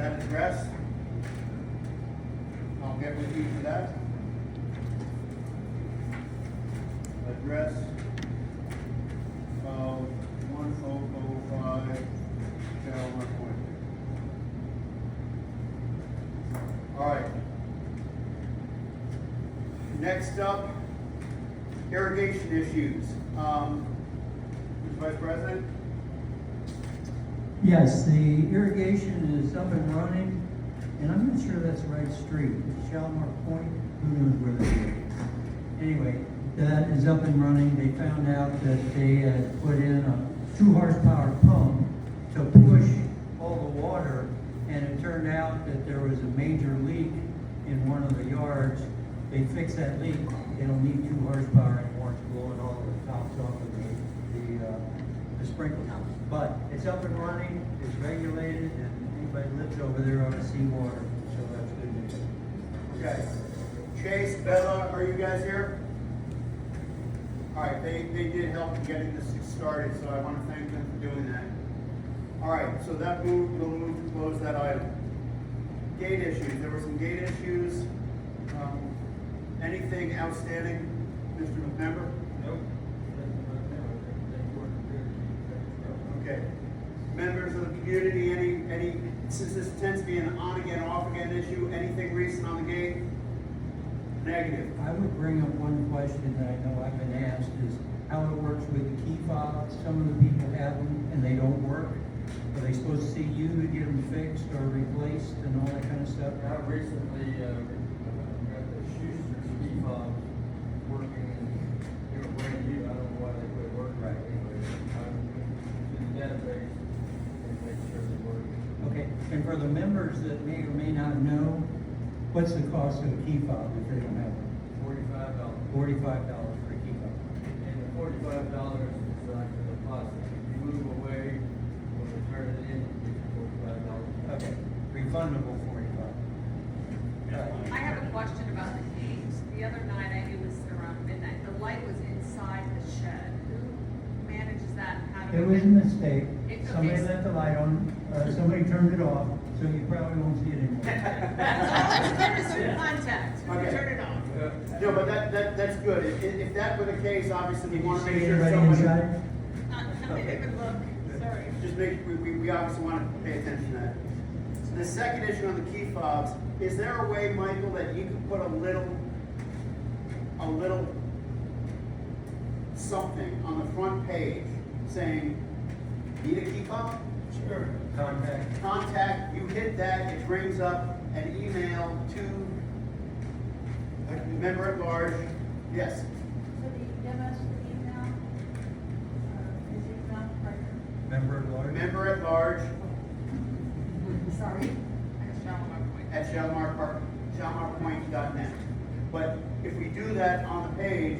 that address. I'll get with you for that. Address of 1005 Shalimar Point. All right. Next up, irrigation issues. Mr. Vice President? Yes, the irrigation is up and running, and I'm not sure that's the right street. It's Shalimar Point, who knows where that is? Anyway, that is up and running. They found out that they had put in a 2 horsepower pump to push all the water, and it turned out that there was a major leak in one of the yards. They fixed that leak. They don't need 2 horsepower anymore. It's blowing all the tops off of the sprinkler. But it's up and running, it's regulated, and anybody who lives over there ought to see water, so that's good news. Okay. Chase, Bella, are you guys here? All right, they did help in getting this started, so I want to thank them for doing that. All right, so that we'll move to close that item. Gate issues, there were some gate issues. Anything outstanding, Mr. McMember? Nope. Okay. Members of the community, any, since this tends to be an on again, off again issue, anything recent on the gate? Negative. I would bring up one question that I know I've been asked, is how it works with the key fobs. Some of the people have them and they don't work. Are they supposed to see you to get them fixed or replaced and all that kind of stuff? I recently got the Schuster ski fob working, and they were brand new. I don't know why they quit working right anyway. I'm to the database and make sure they work. Okay, and for the members that may or may not know, what's the cost of a key fob if they don't have one? $45. $45 for a key fob. And the $45 is like the deposit. If you move away, when we turn it in, you get $45. Okay, refundable 45. I have a question about the gates. The other night, it was around midnight, the light was inside the shed. Who manages that? How do It we was a get- mistake. It's Somebody okay. left the light on, somebody turned it off, so you probably won't see it anymore. Send us some contact, Okay. turn it off. No, but that's good. If that were the case, obviously we Did you want to see make sure anybody somebody. inside? I didn't even look, sorry. Just we obviously want to pay attention to that. So the second issue on the key fobs, is there a way, Michael, that you could put a little something on the front page saying, need a key fob? Sure. Contact, you hit that, it brings up an email to a member at large. Yes, So the MS email, is it not right? Member at large? member at large Sorry. at shalamarpoint.net. But if we do that on the page,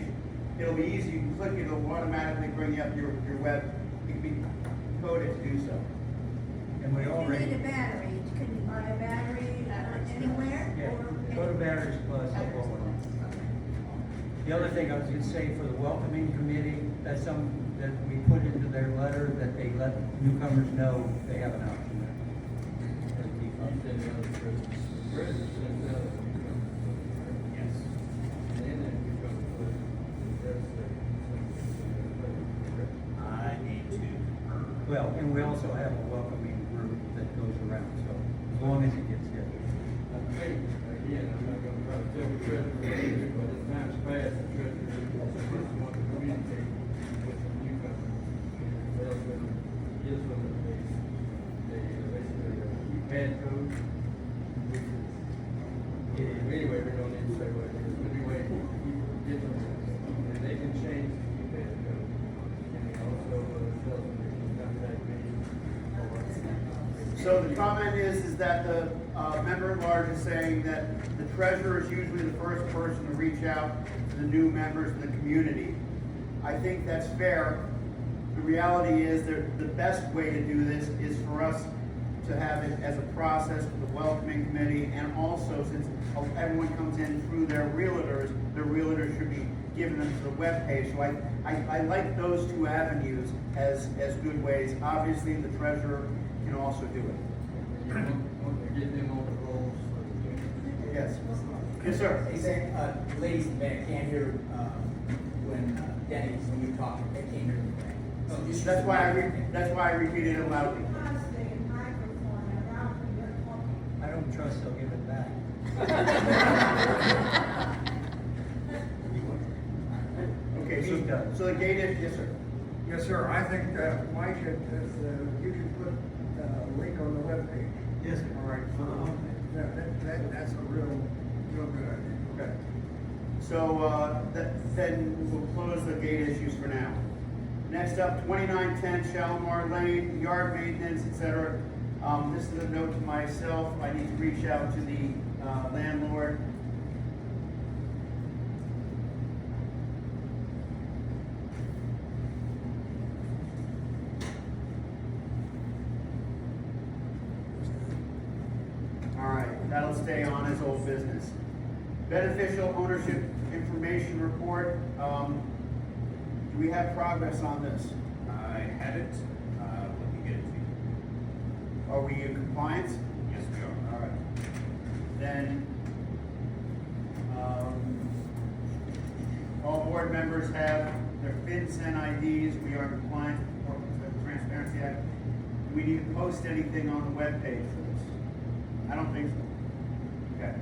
it'll be easy. You can click it, it'll automatically bring you up your web. It can be coded to do so. And we If you already, need a battery, can you buy a battery anywhere? yeah, or- go to Batteries Plus, I'll go with it. The other thing I was gonna say for the welcoming committee, that's something that we put into their letter, that they let newcomers know they have an option there. For the key fob. You said the other president sent out a Yes. and then if you go to the I need to confirm. Well, and we also have a welcoming group that goes around, so as long as it gets there. I think, again, I'm not gonna try to tell the treasurer, but as time's passed, the treasurer just want to communicate with the newcomers. Tells them, gives them basically a keypad code. Anyway, we don't need to say what it is, but anyway, you give them, and they can change the keypad code. And also, tells them they can contact me or. So the comment is that the member at large is saying that the treasurer is usually the first person to reach out to the new members in the community. I think that's fair. The reality is that the best way to do this is for us to have it as a process with the welcoming committee, and also since everyone comes in through their realtors, the realtors should be giving them to the webpage. So I like those two avenues as good ways. Obviously, the treasurer can also do it. want to get them on the rolls for the community. Yes. Yes, sir. They say, ladies in the back can't hear, when Denny, when you talk, they can't hear the back. So just- That's why I repeated it loudly. Because the microphone around when you're talking. I don't trust they'll give it back. Okay, so the gate is, yes, sir. Yes, sir. I think, Mike, you can put a link on the webpage. Yes, sir. All right. That's a real good idea. Okay. So, then we'll close the gate issues for now. Next up, 2910 Shalimar Lane, yard maintenance, etc. This is a note to myself. I need to reach out to the landlord. All right, that'll stay on as old business. Beneficial ownership information report. Do we have progress on this? I have it, let me get it to you. Are we in compliance? Yes, we are. All right. Then, all board members have their FinCEN IDs. We are in compliance with the Transparency Act. Do we need to post anything on the webpage for this? I don't think so. Okay.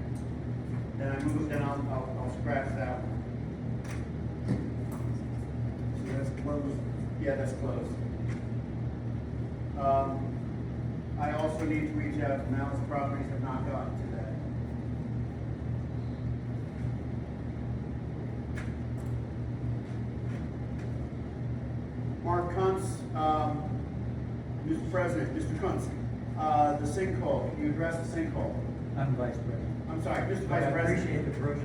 Then I'll scratch that one. So that's closed. Yeah, that's closed. I also need to reach out to Malice Properties, have not gotten to that. Mark Kuntz, Mr. President, Mr. Kuntz, the sinkhole, can you address the sinkhole? I'm vice president. I'm sorry, Mr. But I Vice President. appreciate the approach.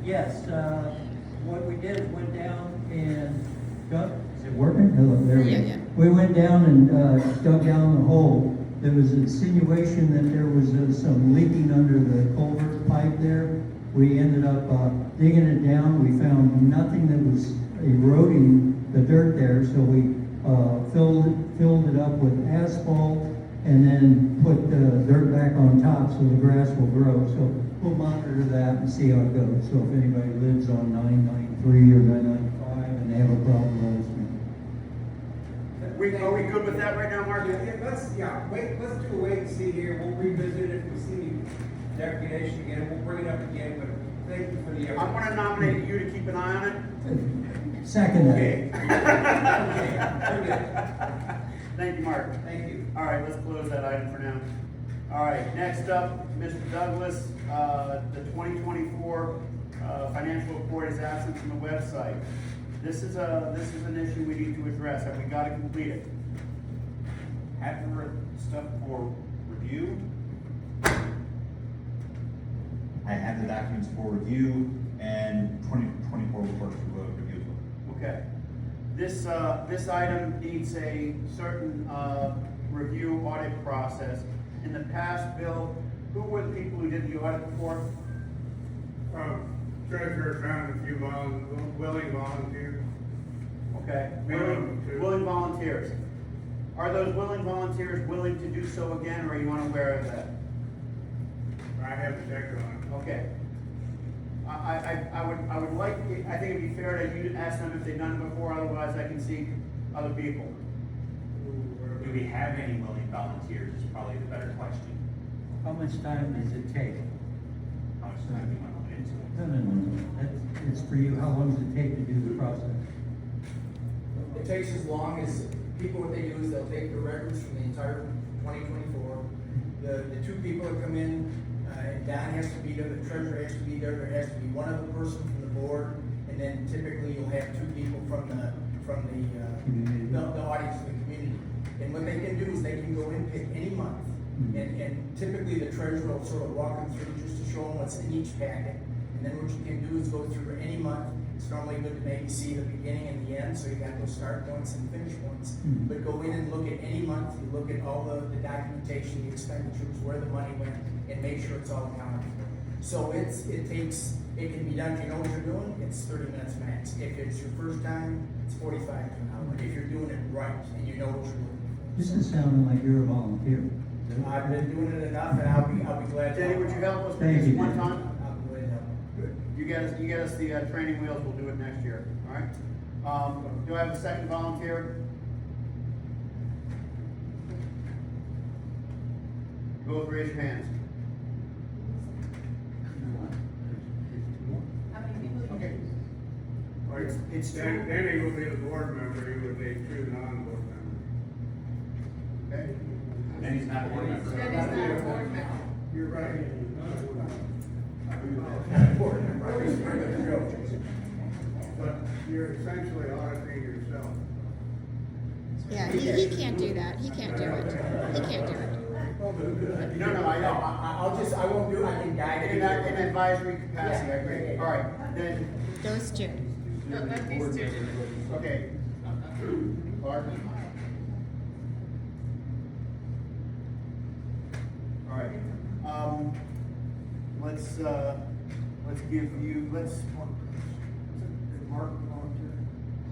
Yes, what we did is went down and dug, is it working? Hello, there we go. Yeah. We went down and dug down the hole. There was insinuation that there was some leaking under the culvert pipe there. We ended up digging it down. We found nothing that was eroding the dirt there, so we filled it up with asphalt and then put the dirt back on top so the grass will grow. So we'll monitor that and see how it goes. So if anybody lives on 993 or 995 and they have a problem, let us know. Are we good with that right now, Mark? Let's do a wait and see here. We'll revisit it. If we see degradation again, we'll bring it up again, but thank you for the effort. I'm gonna nominate you to keep an eye on it. Second that. Okay. Very good. Thank you, Mark. Thank you. All right, let's close that item for now. All right, next up, Mr. Douglas, the 2024 financial report is absent from the website. This is an issue we need to address. Have we got to complete it? Have the stuff for review. I have the documents for review and 2024 report to review. Okay. This item needs a certain review audit process. In the past, Bill, who were the people who did the audit before? Treasurer found a few willing volunteers. Okay, Minimum two. willing volunteers. Are those willing volunteers willing to do so again, or are you unaware of that? I have to check on Okay. I would like, I think it'd be fair that you ask them if they've done it before, otherwise I can seek other people. it. Do we have any willing volunteers is probably the better question. How much time does it take? How much time do you want to put into it? No. It's for you. How long does it take to do the process? It takes as long as, people, what they do is they'll take the records from the entire 2024. The two people that come in, Don has to be there, the treasurer has to be there, there has to be one other person from the board, and then typically you'll have two people from the Community. the audience of the community. And what they can do is they can go in, pick any month, and typically the treasurer will sort of walk them through just to show them what's in each packet. And then what you can do is go through any month. It's normally good to maybe see the beginning and the end, so you got those start points and finish points. Mhm. But go in and look at any month, you look at all the documentation, the expenditures, where the money went, and make sure it's all accounted for. So it can be done, if you know what you're doing, it's 30 minutes max. If it's your first time, it's 45 to an hour, if you're doing it right and you know what you're looking for. This is sounding like you're a volunteer. I've been doing it enough, and I'll be glad to. Danny, would you help us with Thank this you, one Dan. time? I'll be glad to help. Good. You get us the training wheels, we'll do it next year, all right? Do I have a second volunteer? Both raise your hands. How many people? Okay. It's two. Danny will be the board member, he would be two non-board members. Okay. And he's not a board member. That is not a board member. You're right. But you're essentially auditing yourself. Yeah, he can't do that. He can't do it. He can't do it. No, I know. I won't do, I can guide it. In advisory capacity, I agree. All right, then, Those two. No, let these two do it. okay. Clark? All right, let's give you, Mark volunteer?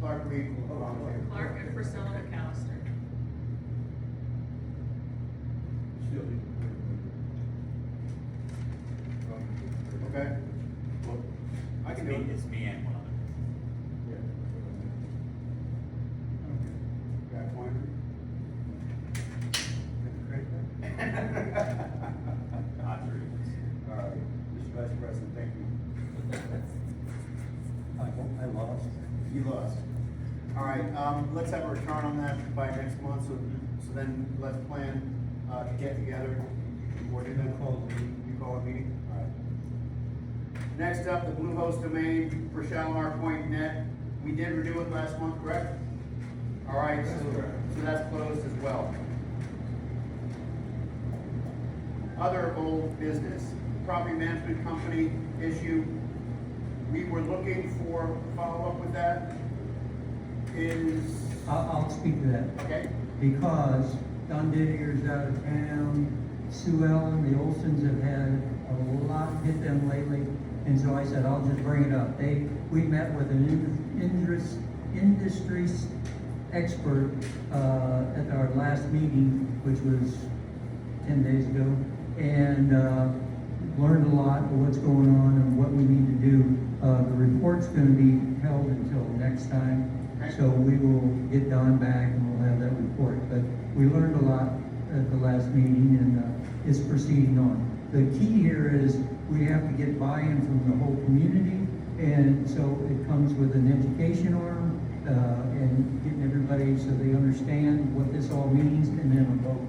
Clark Reed will volunteer. Clark and Priscilla McAllister. Okay? Well, I can do it. It's me and one other. Got a pointer? Not true. All right, Mr. Vice President, thank you. I lost. You lost. All right, let's have a return on that by next month, so then let's plan, to get together. Or do that? You call a meeting? All right. Next up, the Bluehost domain for ShalomarPoint.net. We did renew it last month, correct? All right, so that's closed as well. Other old business, property management company issue. We were looking for follow-up with that. I'll speak to that. Okay, Because Don Didier's out of town, Sue Ellen, the Olsons have had a lot hit them lately, and so I said, I'll just bring it up. We met with an industry expert, at our last meeting, which was 10 days ago, and, learned a lot of what's going on and what we need to do. The report's gonna be held until next time, so we will get Don back and we'll have that report. But we learned a lot at the last meeting, and it's proceeding on. The key here is we have to get buy-in from the whole community, and so it comes with an education arm, and getting everybody so they understand what this all means, and then a vote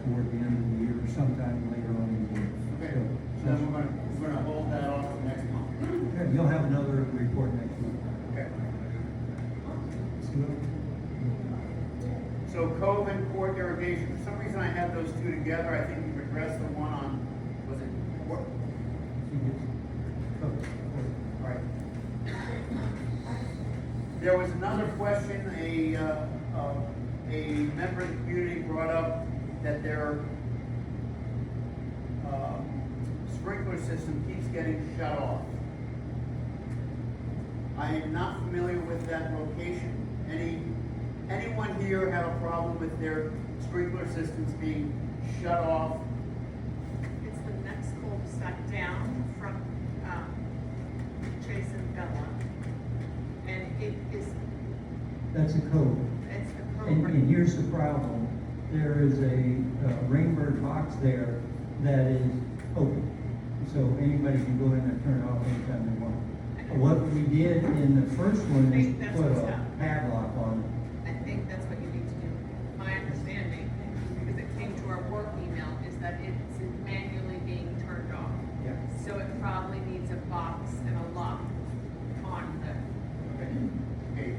toward the end of the year, sometime later on in the year. okay, so then we're gonna hold that off for next month. Okay, you'll have another report next week. Okay. So Cove and Court irrigation, for some reason I had those two together, I think you've addressed the one on, was it, what? All right. There was another question, a member of the community brought up that their, sprinkler system keeps getting shut off. I am not familiar with that location. Anyone here have a problem with their sprinkler systems being shut off? It's the next cul-de-sac down from, Chase and Bella. And it is, That's a code. it's the And program. here's the problem. There is a Rainbird box there that is open. So anybody can go in and turn it off anytime they want. What we did in the first one I is think that's put what's a happening. padlock on it. I think that's what you need to do. My understanding, because it came to our work email, is that it's manually being turned off. Yeah. So it probably needs a box and a lock on the, Okay, okay,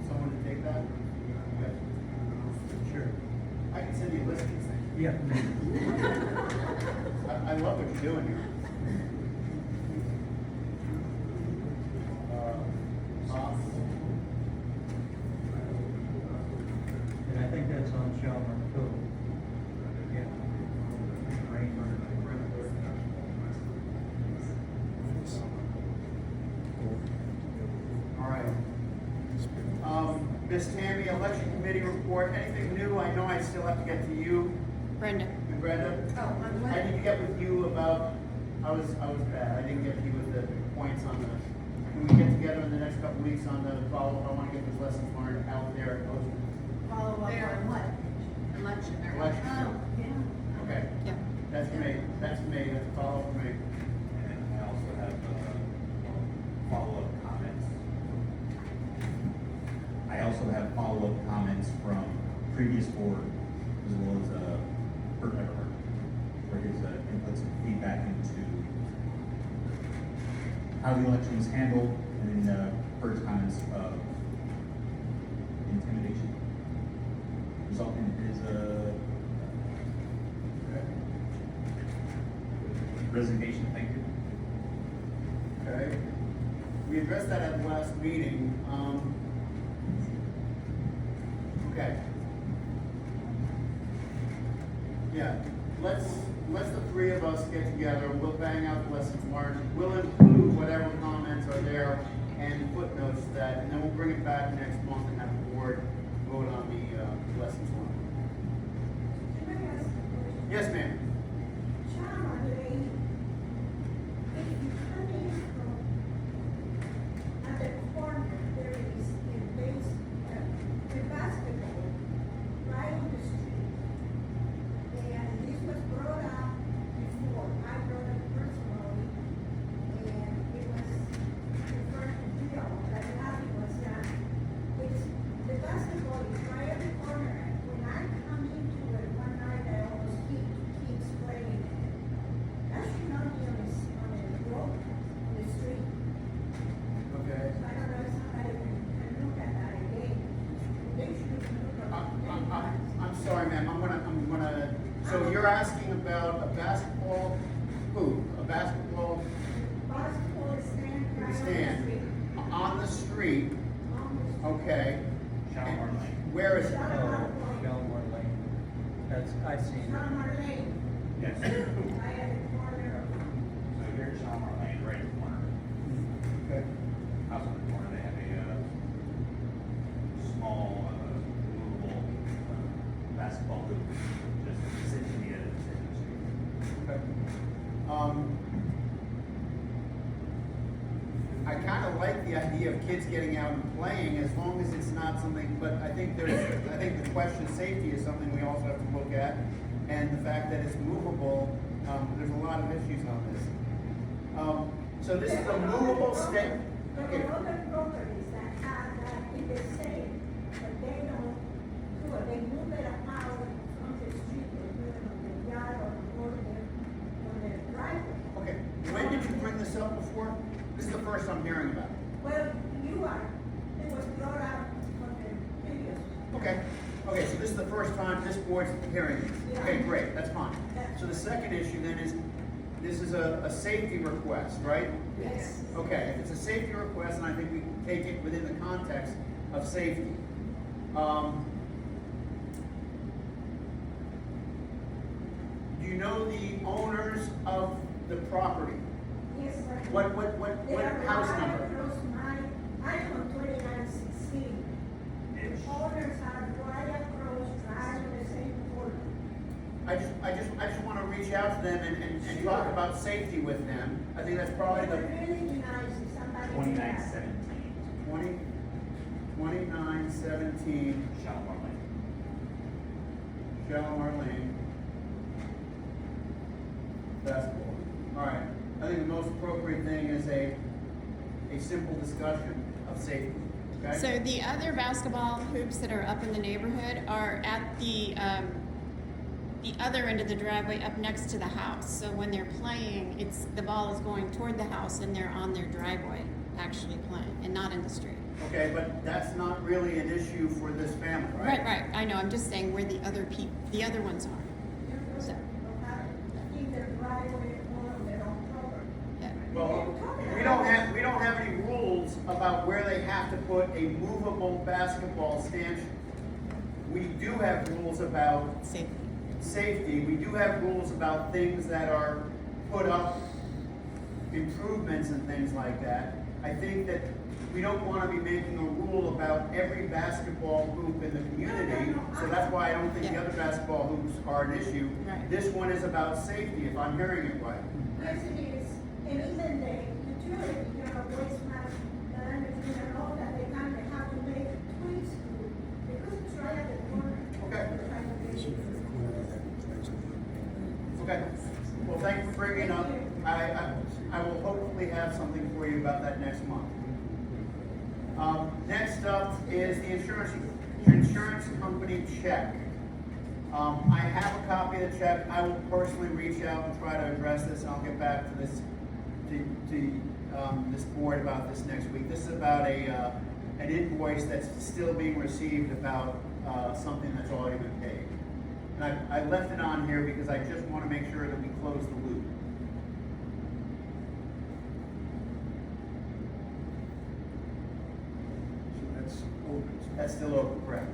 someone to take that? Okay. Sure. I can send you a list of these things. Yeah. I love what you're doing here. And I think that's on Shelburne Code. Yeah. Rainbird. All right. Miss Tammy, election committee report, anything new? I know I still have to get to you Brenda. and Brenda. Oh, on what? I need to get with you about, I was bad, I didn't get to you with the points on the, can we get together in the next couple weeks on the follow, I wanna get those lessons learned out there, Follow up There. on what? Election. election. Oh, yeah. Okay, Yeah. that's me, that's a follow for me. And then I also have, follow-up comments. I also have follow-up comments from previous board, as well as, Bert Everhart, for his, inputs and feedback into how the election was handled, and then, Bert's comments of intimidation, resulting in his, resignation. Thank you. Okay, we addressed that at the last meeting, okay. Yeah, let's the three of us get together, we'll bang out the lessons learned, we'll include whatever comments are there and footnotes to that, and then we'll bring it back next month and have the board vote on the lessons learned. Can I ask a question? Yes, ma'am. Chama, if you come in from, at the corner, there is a base, a basketball right on the street. And this was brought up before, I brought it personally, and it was the first deal that happened was that it's, the basketball is right at the corner. When I come into it one night, I almost keeps playing it. That should not be on the road, on the street. Okay. I don't know if somebody can look at that again. They should look at that. I'm sorry, ma'am, I'm gonna, so you're asking about a basketball, a basketball Basketball stand right on the stand street. on the street, On the street. okay? Shalimar Lane. Where is it? Oh, Shelmore Lane. That's, I've seen it. Shalimar Lane, Yes. right at the corner of. So here at Shalimar Lane, right in the corner, Okay. house on the corner, they have a, small, movable, basketball hoop, just sitting in the end of the street. Okay. I kinda like the idea of kids getting out and playing as long as it's not something, but I think the question of safety is something we also have to look at. And the fact that it's movable, there's a lot of issues on this. So this is a movable stand. There Okay. are other properties that have that in the same, but they don't do it, they move it out from the street, they put it on the yard or on the driveway. Okay, when did you bring this up before? This is the first I'm hearing about it. Well, you are, it was brought up on the previous. Okay, okay, so this is the first time this board's hearing this. Yeah. Okay, great, that's fine. So the second issue then is, this is a safety request, right? Yes. Okay, if it's a safety request, and I think we can take it within the context of safety. Do you know the owners of the property? Yes, sir. What They are house right number? across I'm on 2916. The owners are right across, right on the same corner. I just wanna reach out to them and talk about safety with them. I think that's probably It would the really be nice if somebody. did 2917, 2917 Shalimar Lane. Shalimar Lane. Basketball. All right, I think the most appropriate thing is a simple discussion of safety, okay? So the other basketball hoops that are up in the neighborhood are at the other end of the driveway up next to the house. So when they're playing, the ball is going toward the house and they're on their driveway actually playing and not in the street. Okay, but that's not really an issue for this family, right? Right, I know, I'm just saying where the other ones are. So, In their driveway or on their own property. yeah. Well, we don't have any rules about where they have to put a movable basketball stanchion. We do have rules about Safety. safety, we do have rules about things that are put up, improvements and things like that. I think that we don't wanna be making a rule about every basketball hoop in the community, so that's why I don't think the other basketball hoops are an issue. Right. This one is about safety, if I'm hearing it right. Yes, it is, and even the utility, you know, waste management, that understand all that, they kind of have to make tweaks to it, because it's right at the corner. Okay. Okay, well, thank you for bringing it up. I will hopefully have something for you about that next month. Next up is the insurance company check. I have a copy of the check. I will personally reach out and try to address this, and I'll get back to this, this board about this next week. This is about an invoice that's still being received about, something that's already been paid. And I left it on here because I just want to make sure that we close the loop. So that's open. That's still open, correct?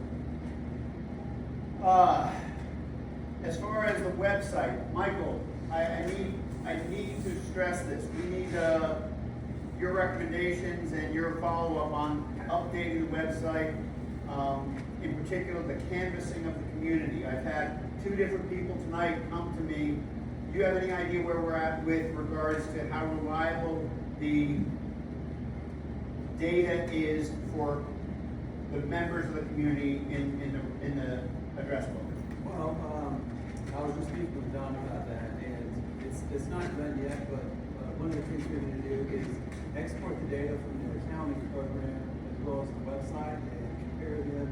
As far as the website, Michael, I need to stress this. We need, your recommendations and your follow-up on updating the website, in particular, the canvassing of the community. I've had 2 different people tonight come to me. Do you have any idea where we're at with regards to how reliable the data is for the members of the community in the address book? Well, I was just speaking with Don about that, and it's not done yet, but one of the things we're gonna do is export the data from the accounting program as well as the website and compare them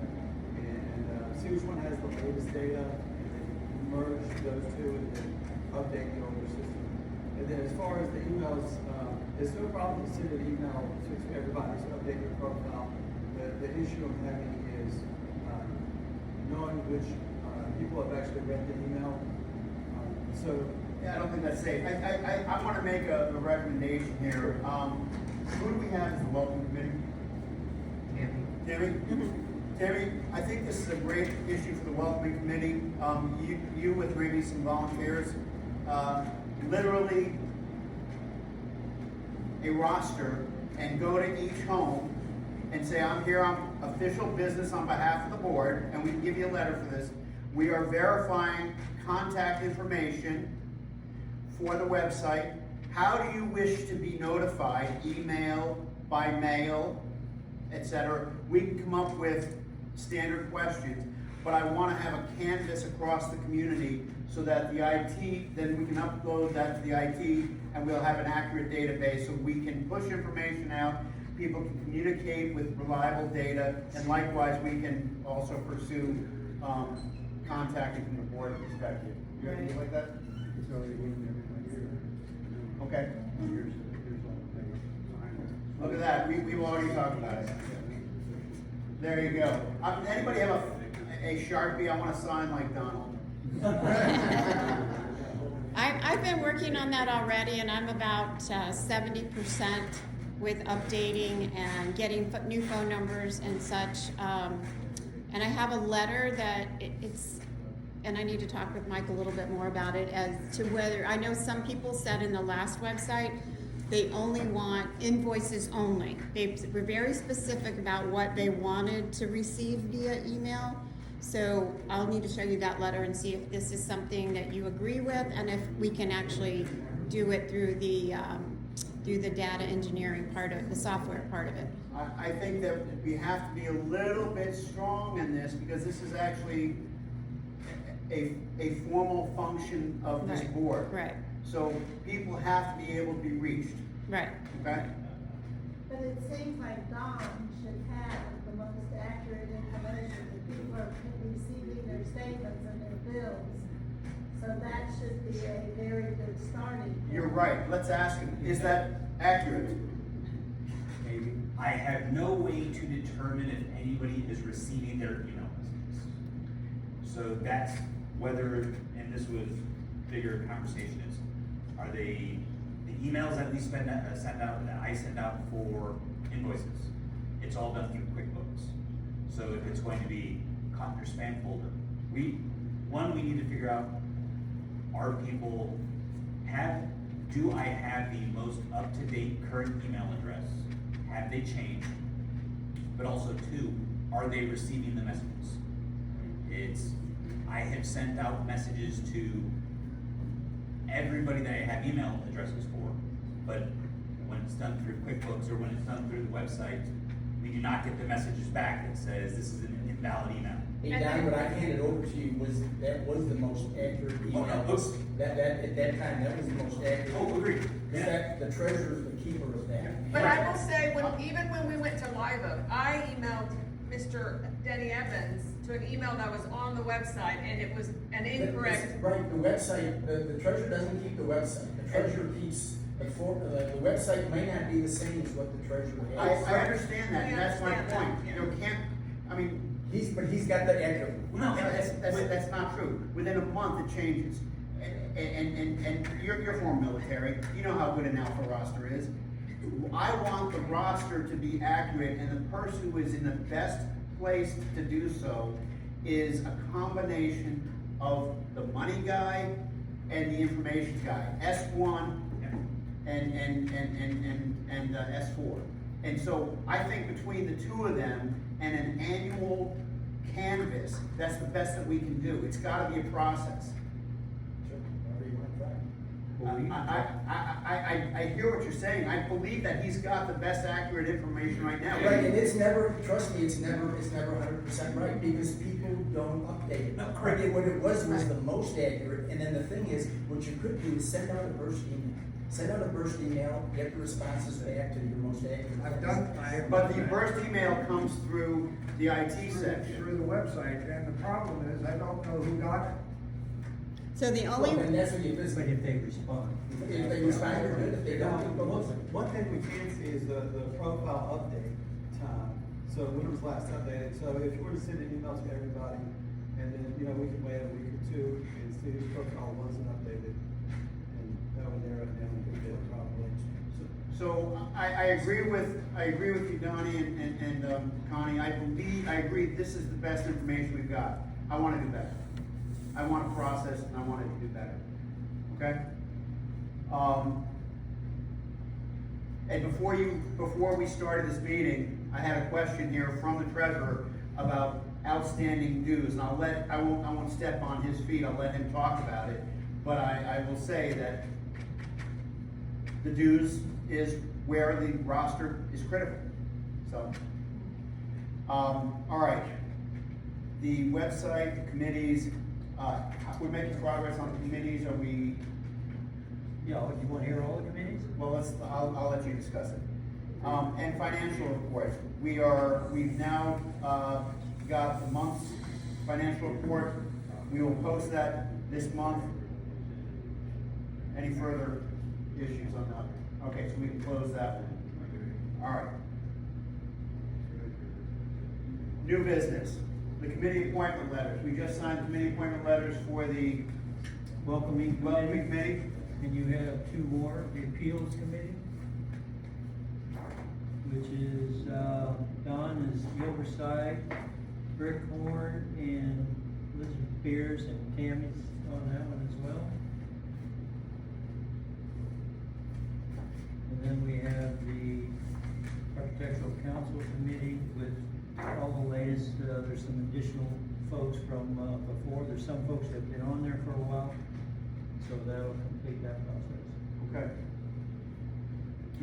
and see which one has the latest data, and then merge those two and then update the older system. And then as far as the emails, it's no problem to send an email to everybody to update your profile. The issue I'm having is knowing which people have actually read the email. Yeah, I don't think that's safe. I want to make a recommendation here. Who do we have as the welcome committee? Tammy? Tammy, I think this is a great issue for the welcoming committee. You with maybe some volunteers, literally a roster and go to each home and say, I'm here on official business on behalf of the board, and we can give you a letter for this. We are verifying contact information for the website. How do you wish to be notified? Email, by mail, etc. We can come up with standard questions, but I want to have a canvas across the community so that the IT, then we can upload that to the IT and we'll have an accurate database so we can push information out, people can communicate with reliable data, and likewise we can also pursue contacting from the board perspective. You have anything like that? It's already in every year. Okay. Here's all the things. Look at that, we've already talked about it. There you go. Anybody have a Sharpie? I want to sign like Donald. I've been working on that already, and I'm about 70% with updating and getting new phone numbers and such. And I have a letter that it's, and I need to talk with Mike a little bit more about it as to whether, I know some people said in the last website, they only want invoices only. They were very specific about what they wanted to receive via email. So I'll need to show you that letter and see if this is something that you agree with and if we can actually do it through the data engineering part of the software part of it. I think that we have to be a little bit strong in this because this is actually a formal function of this Right. board. Right, So people have to be able to be reached, right. okay? But it seems like Don should have the most accurate information that people are receiving their statements and their bills. So that should be a very good starting point. You're right, let's ask him, is that accurate? Maybe. I have no way to determine if anybody is receiving their email messages. So that's whether, and this was bigger conversation is, are they, the emails that we send out, that I send out for invoices, it's all done through QuickBooks. So if it's going to be caught in your spam folder, we need to figure out, are people do I have the most up-to-date current email address? have they changed? But also two, are they receiving the messages? I have sent out messages to everybody that I have email addresses for, but when it's done through QuickBooks or when it's done through the website, we do not get the messages back that says this is an invalid email. Hey, Don, what I handed over to you was the most accurate email. Oh, no, oops. At that time, that was the most accurate. Oh, agreed. Because that, the treasurer's the keeper of that. But I will say, even when we went to Live Oak, I emailed Mr. Denny Evans to an email that was on the website, and it was an incorrect. Right, the website, the treasurer doesn't keep the website, the treasurer keeps, the website may not be the same as what the treasurer I has. understand that, and that's my understand point. that, You know, can't, I mean, But he's got the accurate. No, that's not true. Within a month, it changes. And you're former military, you know how good an alpha roster is. I want the roster to be accurate, and the person who is in the best place to do so is a combination of the money guy and the information guy, S1 and S4. And so I think between the two of them and an annual canvas, that's the best that we can do. It's gotta be a process. Sure, whatever you want to try. I hear what you're saying. I believe that he's got the best accurate information right now. Right, and it's never, trust me, it's never 100% right, because people don't update it. No, correct. What it was the most accurate, and then the thing is, what you could do is send out a burst email. Send out a burst email, get the responses back to your most accurate. I've done, But the burst email comes through the IT section. through the website, and the problem is, I don't know who got it. So the Well, only, and that's what you visit. But if they respond. If they respond, they're good, if they don't, but One thing we can see is the profile update time. So when it was last updated, so if you were to send an email to everybody, and then, you know, we could wait a week or two and see whose profile wasn't updated. And that would narrow it down a good bit probably. So I agree with you, Donnie and Connie. I agree, this is the best information we've got. I wanna do better. I want to process and I want it to do better, okay? And before we started this meeting, I had a question here from the treasurer about outstanding dues, and I won't step on his feet, I'll let him talk about it, but I will say that the dues is where the roster is critical, so. All right, the website, the committees, we're making progress on the committees, are we, Yeah, you wanna hear all the committees? well, I'll let you discuss it. And financial reports, we've now, got the month's financial report, we will post that this month. Any further issues on that? Okay, so we can close that one. All right. New business, the committee appointment letters, we just signed the committee appointment letters for the Welcoming welcoming committee, committee. and you have two more, the appeals committee, which is, Don is Riverside, Rick Horn, and Elizabeth Beers, and Tammy's on that one as well. And then we have the architectural council committee with all the latest, there's some additional folks from, before, there's some folks that have been on there for a while, so that'll complete that process. Okay.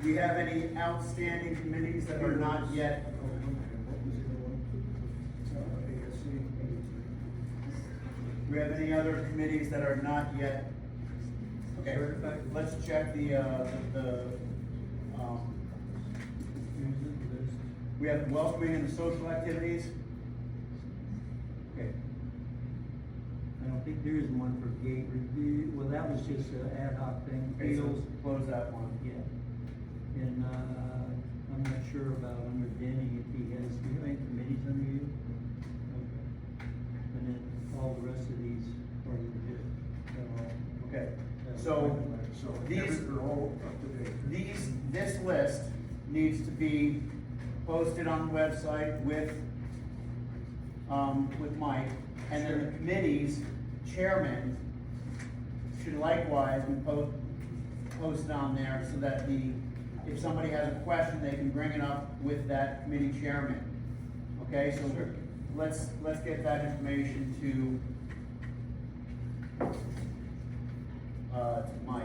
Do we have any outstanding committees that are not yet? Do we have any other committees that are not yet? Okay, let's check we have the welcoming and the social activities. Okay. I don't think there is one for gate review, well, that was just an ad hoc thing, Okay, so Fields, close that one. yeah. And, I'm not sure about under Denny, if he has, do you have any committees under you? Okay. And then all the rest of these are legit. Okay, so these, this list needs to be posted on the website with Mike, and then the committee's chairman should likewise be post on there so that the if somebody has a question, they can bring it up with that committee chairman. Okay, so let's get that information to Mike.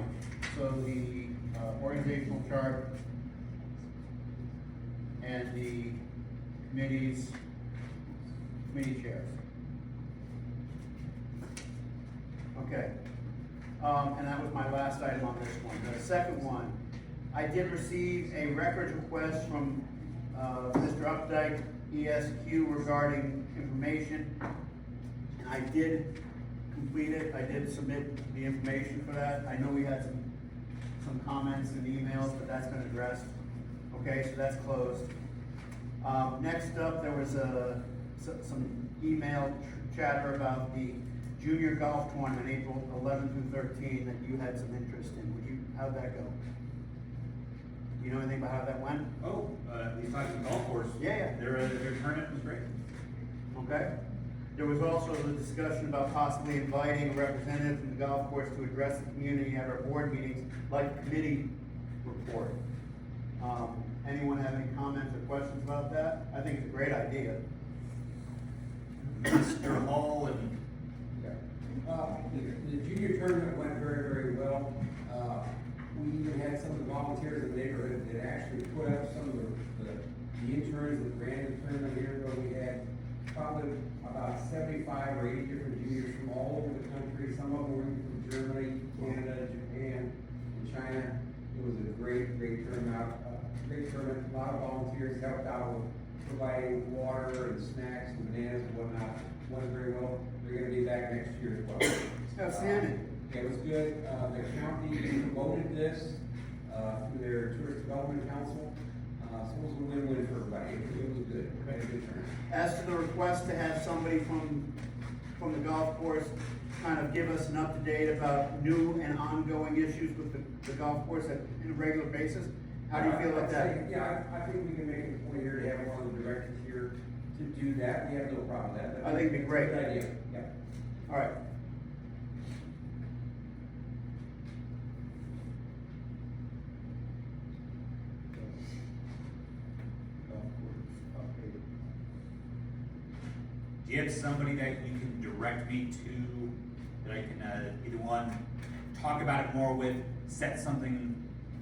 So the organizational chart and the committee chairs. Okay, and that was my last item on this one. The second one, I did receive a records request from Mr. Updike, ESQ, regarding information. And I did complete it, I did submit the information for that. I know we had some comments and emails, but that's been addressed. Okay, so that's closed. Next up, there was some email chatter about the junior golf tournament, April 11 through 13, that you had some interest in. How'd that go? Do you know anything about how that went? Oh, the Stockton Golf Course. Yeah. Their tournament was great. Okay. There was also the discussion about possibly inviting a representative from the golf course to address the community at our board meetings, like committee report. Anyone have any comments or questions about that? I think it's a great idea. Mr. Hall and The junior tournament went very, very well. We even had some of the volunteers in the neighborhood that actually put up some of the interns that ran the tournament here ago. We had probably about 75 or 80 different juniors from all over the country. Some of them were from Germany, Canada, Japan, and China. It was a great, great turnout. Great tournament. A lot of volunteers helped out with providing water and snacks and bananas and whatnot. Went very well. They're going to be back next year as well. Outstanding. Yeah, it was good. The county promoted this through their tourist development council. So it was a win-win for everybody. It was good. We had a good turnout. As to the request to have somebody from the golf course kind of give us an up-to-date about new and ongoing issues with the golf course on a regular basis, how do you feel about that? Yeah, I think we can make it a point here to have one of the directors here to do that. We have no problem with that. I think it'd be great. Good idea, yeah. All right. do you have somebody that you can direct me to, that I can, either one, talk about it more with, set something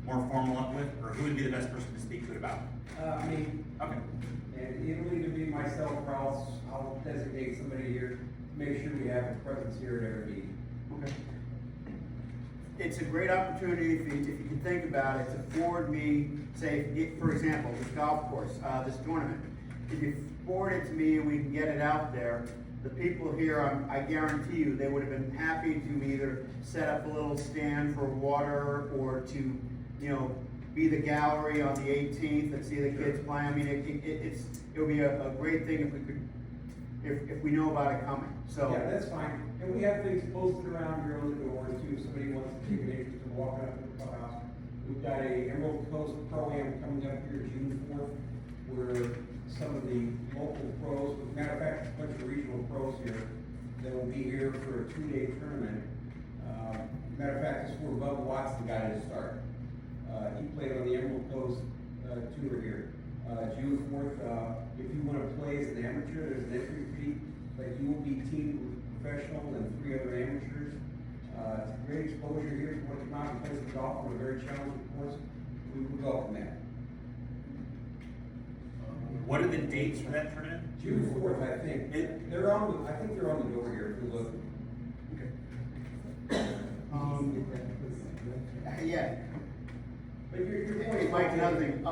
more formal up with, or who would be the best person to speak to it about? Me, Okay. and it'll either be myself or I'll designate somebody here to make sure we have a presence here at every meeting. Okay. It's a great opportunity, if you can think about it, to forward me, say, for example, this golf course, this tournament. If you forward it to me and we can get it out there, the people here, I guarantee you, they would have been happy to either set up a little stand for water or to, be the gallery on the 18th and see the kids play. I mean, it would be a great thing if we could, if we know about it coming, so. Yeah, that's fine. And we have things posted around here on the doors too, if somebody wants to take an interest in walking up to the clubhouse. We've got a Emerald Coast Pro-Am coming up here June 4th, where some of the local pros, matter of fact, a bunch of regional pros here, that will be here for a 2-day tournament. Matter of fact, this is where Bubba Watson got his start. He played on the Emerald Coast Tour here. June 4th, if you want to play as an amateur, there's an entry fee, but you will be teamed with professional and 3 other amateurs. It's a great exposure here. If you want to come out and play some golf on a very challenging course, we would welcome that. What are the dates for that tournament? June 4th, I think. I think they're on the door here if you look. Yeah. But your point Hey, is Mike, okay. another thing,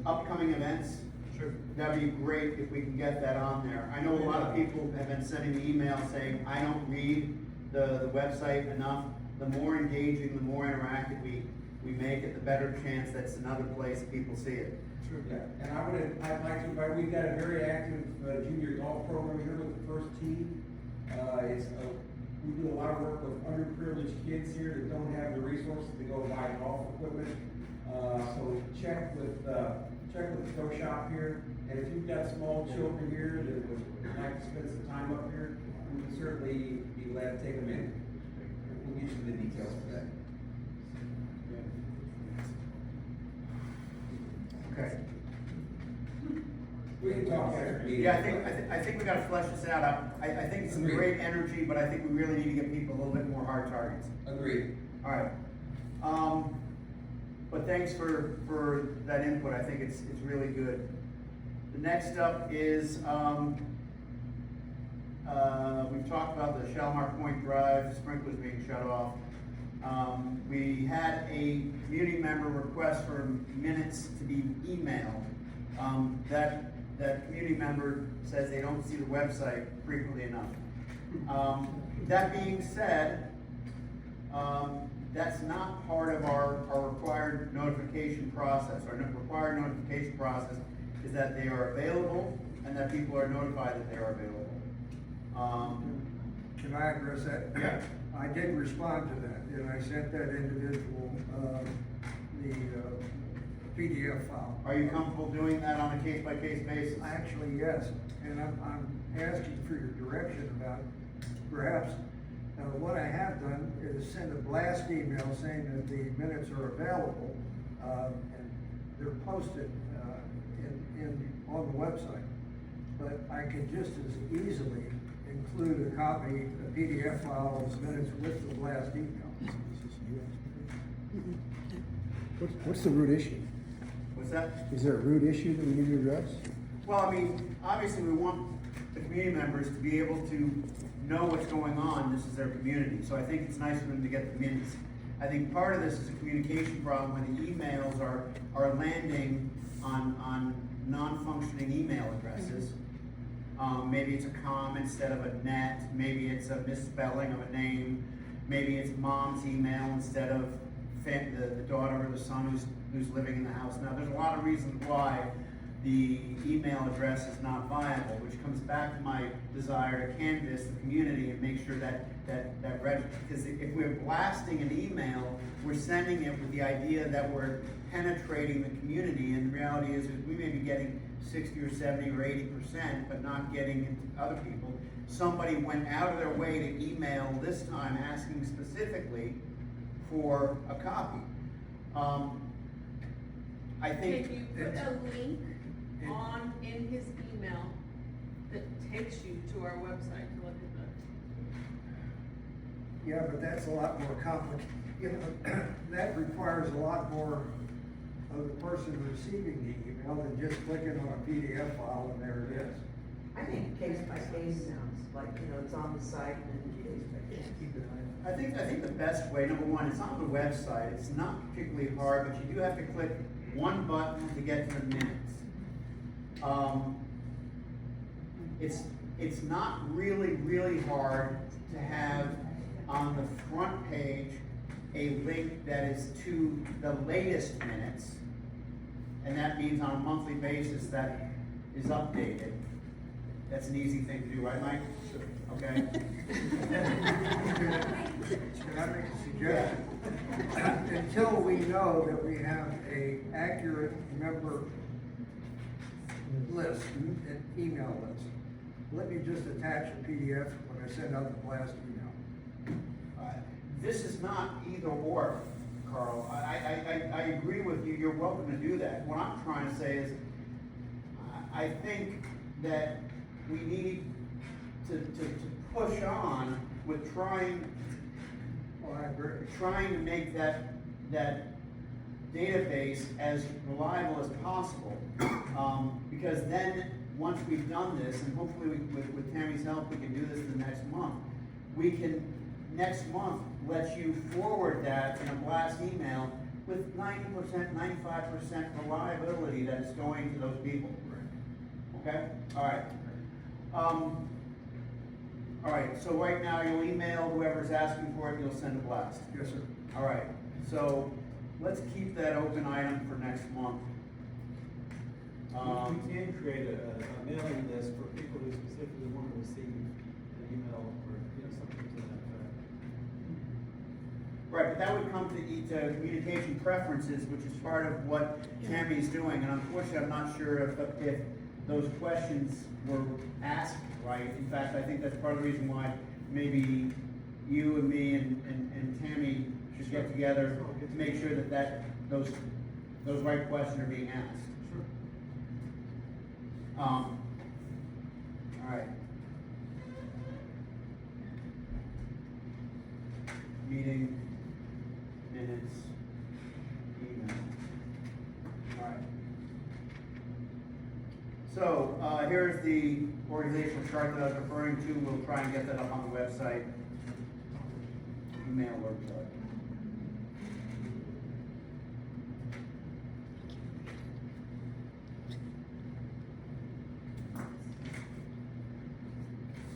upcoming events. Sure. That'd be great if we can get that on there. I know a lot of people have been sending me emails saying, I don't read the website enough. The more engaging, the more interactive we make it, the better chance that's another place people see it. Yeah, and I'd like to invite, we've got a very active junior golf program here with the first team. We do a lot of work with underprivileged kids here that don't have the resources to go buy golf equipment. So check with the pro shop here, and if you've got small children here that would like to spend some time up here, we can certainly be glad to take them in. We'll get you the details for that. think we gotta flesh this out. I think it's some Agreed. great energy, but I think we really need to give people a little bit more hard targets. Agreed. All right. But thanks for that input. I think it's really good. The next up is, we've talked about the Shalimar Point Drive sprinklers being shut off. We had a community member request for minutes to be emailed. That community member says they don't see the website frequently enough. That being said, that's not part of our required notification process. Our required notification process is that they are available and that people are notified that they are available. Can I address that? Yeah. I did respond to that, and I sent that individual, the PDF file. Are you comfortable doing that on a case-by-case basis? Actually, yes, and I'm asking for your direction about perhaps, what I have done is send a blast email saying that the minutes are available, and they're posted, on the website. But I could just as easily include a copy, a PDF file of the minutes with the blast email. What's the root issue? What's that? Is there a root issue that we need to address? Well, I mean, obviously, we want the community members to be able to know what's going on. This is their community, so I think it's nice for them to get the minutes. I think part of this is a communication problem when the emails are landing on non-functioning email addresses. Maybe it's a com instead of a net, maybe it's a misspelling of a name, maybe it's mom's email instead of the daughter or the son who's living in the house. Now, there's a lot of reasons why the email address is not viable, which comes back to my desire to canvass the community and make sure that because if we're blasting an email, we're sending it with the idea that we're penetrating the community, and the reality is we may be getting 60 or 70 or 80%, but not getting into other people. Somebody went out of their way to email this time asking specifically for a copy. I think. Can you put a link in his email that takes you to our website to look at Yeah, but that's a lot more complicated. You know, that requires a lot more of the person receiving the email than just clicking on a PDF file and there it is. I think case by case sounds like, it's on the site and case by case. I think the best way, number one, it's on the website. It's not particularly hard, but you do have to click one button to get to the minutes. It's not really hard to have on the front page a link that is to the latest minutes, and that means on a monthly basis that is updated. That's an easy thing to do, right, Mike? Sure. Okay. Can I make a suggestion? Until we know that we have a accurate member list, an email list, let me just attach a PDF when I send out the blast email. This is not either or, Carl. I agree with you. You're welcome to do that. What I'm trying to say is, I think that we need to push on with trying to make that database as reliable as possible. Because then, once we've done this, and hopefully with Tammy's help, we can do this in the next month, we can next month let you forward that in a blast email with 90%, 95% reliability that is going to those people. Okay? All right. All right, so right now you'll email whoever's asking for it, you'll send a blast. Yes, sir. All right, so let's keep that open item for next month. We can create a mailing list for people who specifically want to receive an email or, something to that effect. Right, but that would come to communication preferences, which is part of what Tammy's doing, and unfortunately, I'm not sure if those questions were asked right. In fact, I think that's part of the reason why maybe you and me and Tammy should get together to make sure that those right questions are being asked. All All right. Meeting minutes, email. All right. So, here's the organizational chart that I was referring to. We'll try and get that up on the website. Email work chart.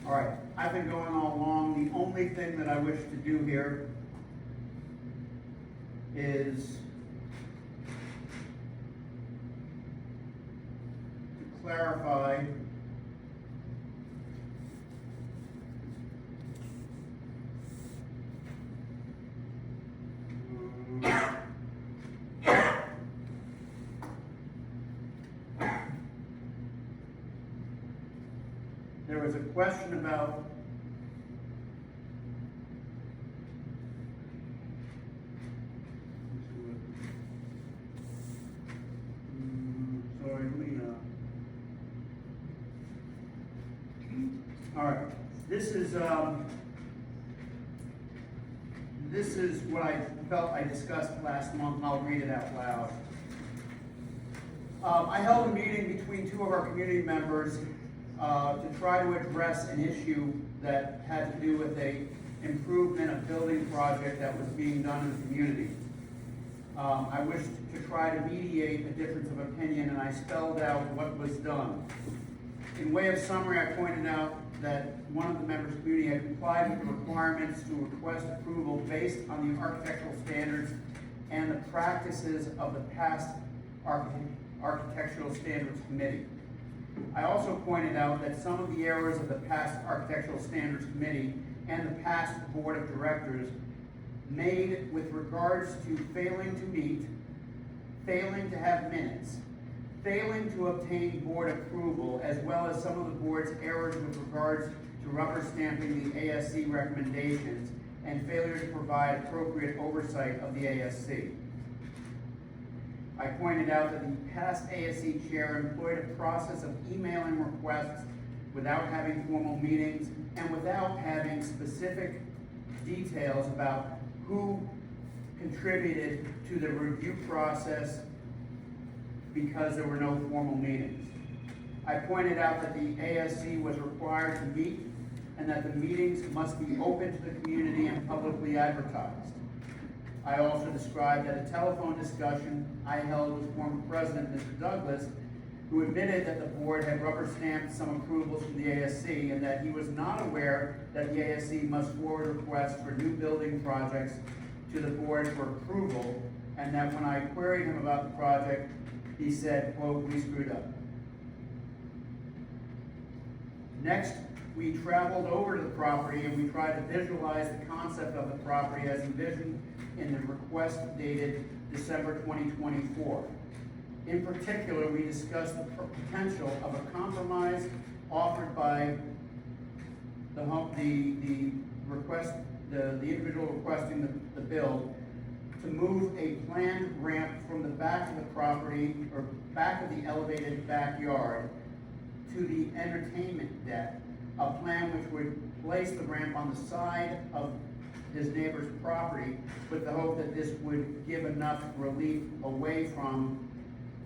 All right, I've been going all along. The only thing that I wish to do here is to clarify there was a question about sorry, Lena. All right, this is what I felt I discussed last month, and I'll read it out loud. I held a meeting between two of our community members to try to address an issue that had to do with a improvement of building project that was being done in the community. I wished to try to mediate a difference of opinion, and I spelled out what was done. In way of summary, I pointed out that one of the members of the community had complied with the requirements to request approval based on the architectural standards and the practices of the past Architectural Standards Committee. I also pointed out that some of the errors of the past Architectural Standards Committee and the past Board of Directors made with regards to failing to meet, failing to have minutes, failing to obtain board approval, as well as some of the board's errors with regards to rubber stamping the ASC recommendations and failure to provide appropriate oversight of the ASC. I pointed out that the past ASC chair employed a process of emailing requests without having formal meetings and without having specific details about who contributed to the review process because there were no formal meetings. I pointed out that the ASC was required to meet and that the meetings must be open to the community and publicly advertised. I also described that a telephone discussion I held with former President Mr. Douglas, who admitted that the board had rubber stamped some approvals from the ASC and that he was not aware that the ASC must forward requests for new building projects to the board for approval, and that when I queried him about the project, he said, quote, "We screwed up." Next, we traveled over to the property and we tried to visualize the concept of the property as envisioned in the request dated December 2024. In particular, we discussed the potential of a compromise offered by the individual requesting the build to move a planned ramp from the back of the property or back of the elevated backyard to the entertainment deck, a plan which would place the ramp on the side of his neighbor's property with the hope that this would give enough relief away from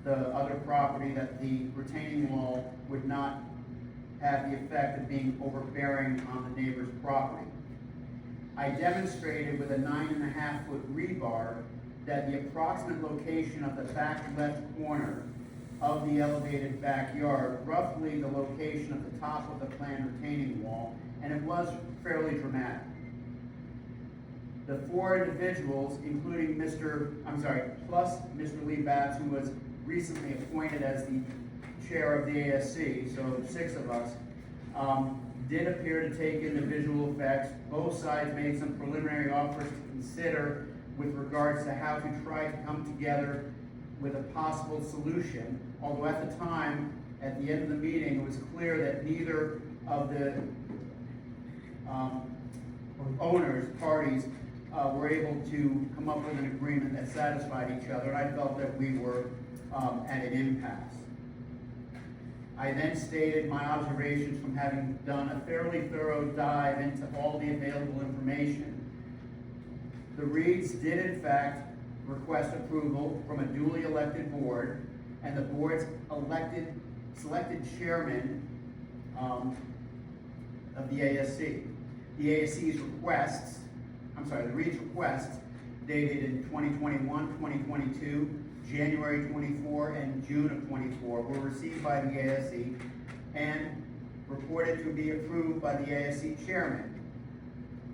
the other property that the retaining wall would not have the effect of being overbearing on the neighbor's property. I demonstrated with a 9.5-foot rebar that the approximate location of the back left corner of the elevated backyard, roughly the location of the top of the planned retaining wall, and it was fairly dramatic. The four individuals, including plus Mr. Lee Batts, who was recently appointed as the chair of the ASC, so 6 of us, did appear to take in the visual effects. Both sides made some preliminary offers to consider with regards to how to try to come together with a possible solution, although at the time, at the end of the meeting, it was clear that neither of the parties were able to come up with an agreement that satisfied each other, and I felt that we were at an impasse. I then stated my observations from having done a fairly thorough dive into all the available information. The Reeds did in fact request approval from a duly elected board, and the board's selected chairman of the ASC. The ASC's requests, the Reeds' requests dated in 2021, 2022, January 24, and June of 24 were received by the ASC and reported to be approved by the ASC chairman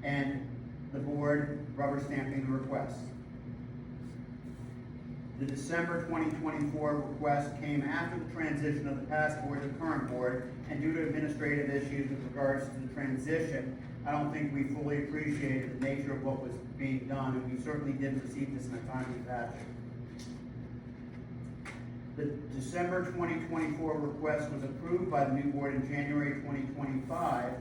and the board rubber stamping the request. The December 2024 request came after the transition of the past board to the current board, and due to administrative issues with regards to the transition, I don't think we fully appreciated the nature of what was being done, and we certainly didn't receive this in a timely fashion. The December 2024 request was approved by the new board in January 2025.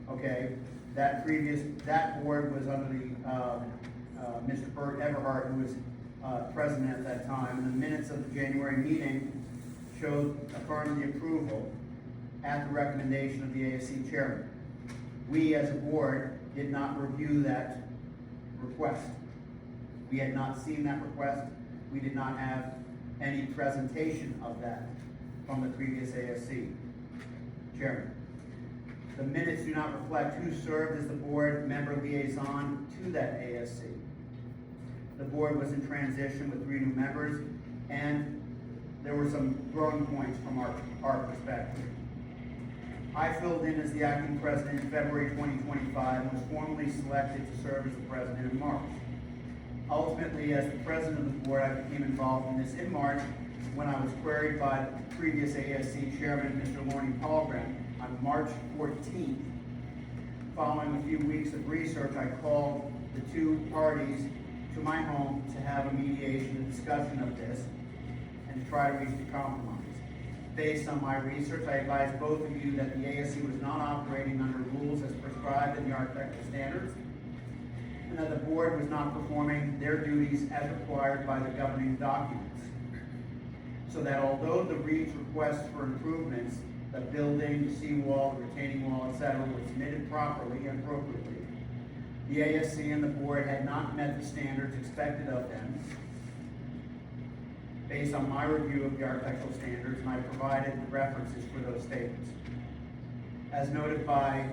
Okay, that board was under the, Mr. Bert Everhart, who was president at that time, and the minutes of the January meeting affirmed the approval at the recommendation of the ASC chairman. We as a board did not review that request. We had not seen that request. We did not have any presentation of that from the previous ASC chairman. The minutes do not reflect who served as the board member liaison to that ASC. The board was in transition with 3 new members, and there were some growing points from our perspective. I filled in as the acting president in February 2025 and was formally selected to serve as the president in March. Ultimately, as the president of the board, I became involved in this in March when I was queried by the previous ASC chairman, Mr. Lorne Palgren, on March 14th. Following a few weeks of research, I called the 2 parties to my home to have a mediation and discussion of this and to try to reach a compromise. Based on my research, I advised both of you that the ASC was not operating under rules as prescribed in the architectural standards, and that the board was not performing their duties as required by the governing documents. So that although the Reeds' requests for improvements, the building, the seawall, the retaining wall, etc., were submitted properly and appropriately, the ASC and the board had not met the standards expected of them based on my review of the architectural standards, and I provided the references for those statements. As noted by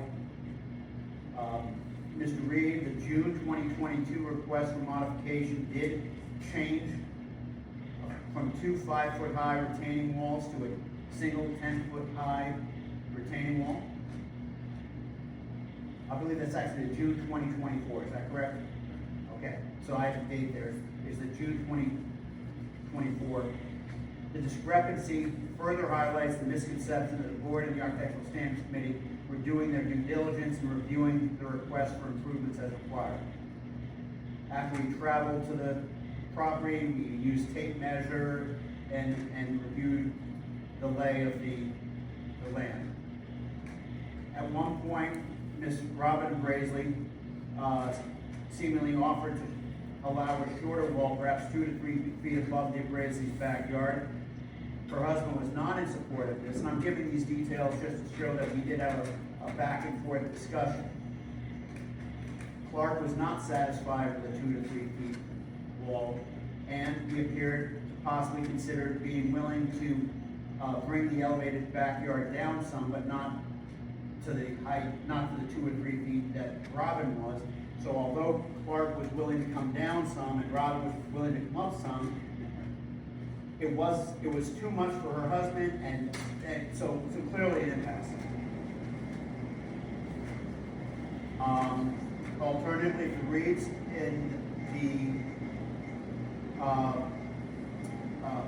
Mr. Reed, the June 2022 request for modification did change from 2 5-foot high retaining walls to a single 10-foot high retaining wall. I believe that's actually the June 2024, is that correct? Okay, so I have a date there, is the June 2024. The discrepancy further highlights the misconception that the board and the Architectural Standards Committee were doing their due diligence and reviewing the request for improvements as required. After we traveled to the property, we used tape measure and reviewed the lay of the land. At one point, Ms. Robin Braisley seemingly offered to allow a shorter wall, perhaps 2 to 3 feet above the Braisley's backyard. Her husband was not in support of this, and I'm giving these details just to show that we did have a back and forth discussion. Clark was not satisfied with the 2 to 3 feet wall, and he appeared to possibly consider being willing to bring the elevated backyard down some, but not to the height, not to the 2 or 3 feet that Robin was. So although Clark was willing to come down some and Robin was willing to come up some, it was too much for her husband, and so clearly an impasse. Alternatively, if the Reeds in the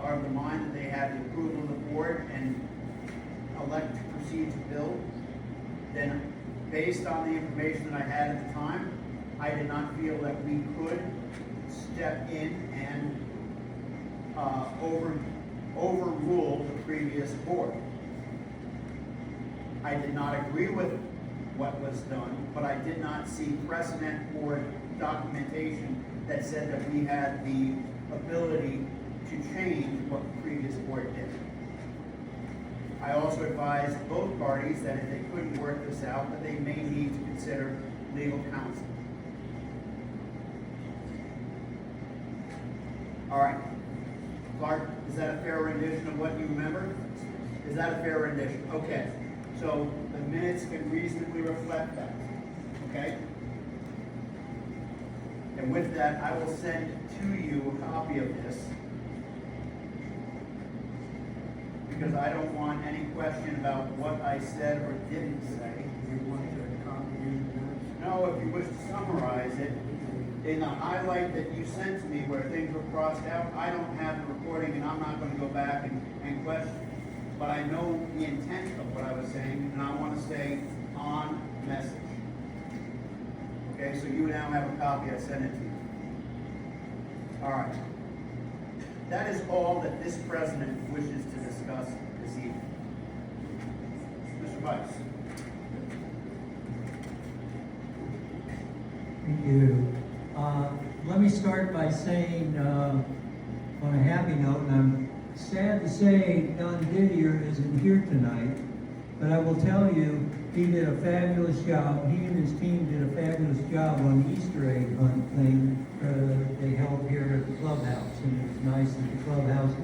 are of the mind that they have the approval of the board and elect to proceed to build, then based on the information that I had at the time, I did not feel that we could step in and overrule the previous board. I did not agree with what was done, but I did not see precedent or documentation that said that we had the ability to change what the previous board did. I also advised both parties that if they couldn't work this out, that they may need to consider legal counsel. All right. Clark, is that a fair rendition of what you remember? Is that a fair rendition? Okay. So the minutes can reasonably reflect that. Okay? And with that, I will send to you a copy of this, because I don't want any question about what I said or didn't say. You want to copy the minutes? No, if you wish to summarize it, in the highlight that you sent to me where things were crossed out, I don't have the recording and I'm not going to go back and question. But I know the intent of what I was saying, and I want to stay on message. Okay, so you now have a copy, I sent it to you. All right. That is all that this president wishes to discuss this evening. Mr. Vice. Thank you. Let me start by saying, on a happy note, and I'm sad to say Don Didier isn't here tonight, but I will tell you, he did a fabulous job. He and his team did a fabulous job on the Easter egg hunt thing they held here at the clubhouse. And it was nice that the clubhouse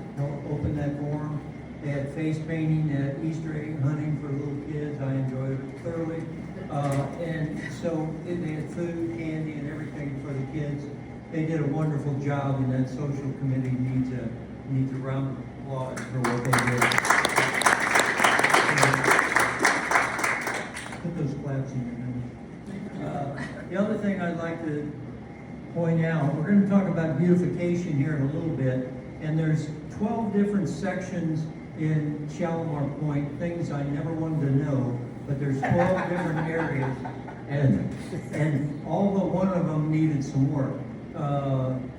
opened that forum. They had face painting at Easter egg hunting for little kids. I enjoyed it thoroughly. And so they had food, candy, and everything for the kids. They did a wonderful job, and that social committee needs a round of applause for what they did. Put those claps in your nose. The other thing I'd like to point out, we're going to talk about beautification here in a little bit, and there's 12 different sections in Shalimar Point, things I never wanted to know, but there's 12 different areas, and all but one of them needed some work.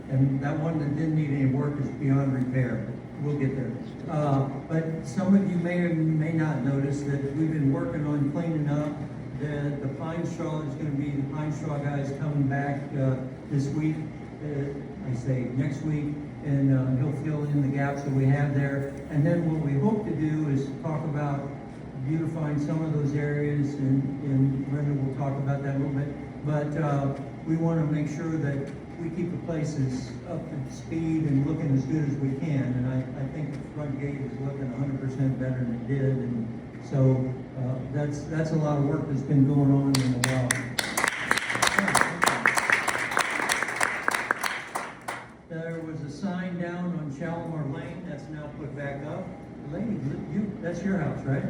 And that one that didn't need any work is beyond repair. We'll get there. But some of you may or may not notice that we've been working on cleaning up. The pine straw is going to be, the pine straw guys coming back this week, I say next week, and he'll fill in the gaps that we have there. And then what we hope to do is talk about beautifying some of those areas, and Brenda will talk about that a little bit. But we want to make sure that we keep the places up to speed and looking as good as we can. And I think the front gate is looking 100% better than it did. And so that's a lot of work that's been going on in a while. There was a sign down on Shalimar Lane that's now put back up. Lady, that's your house, right?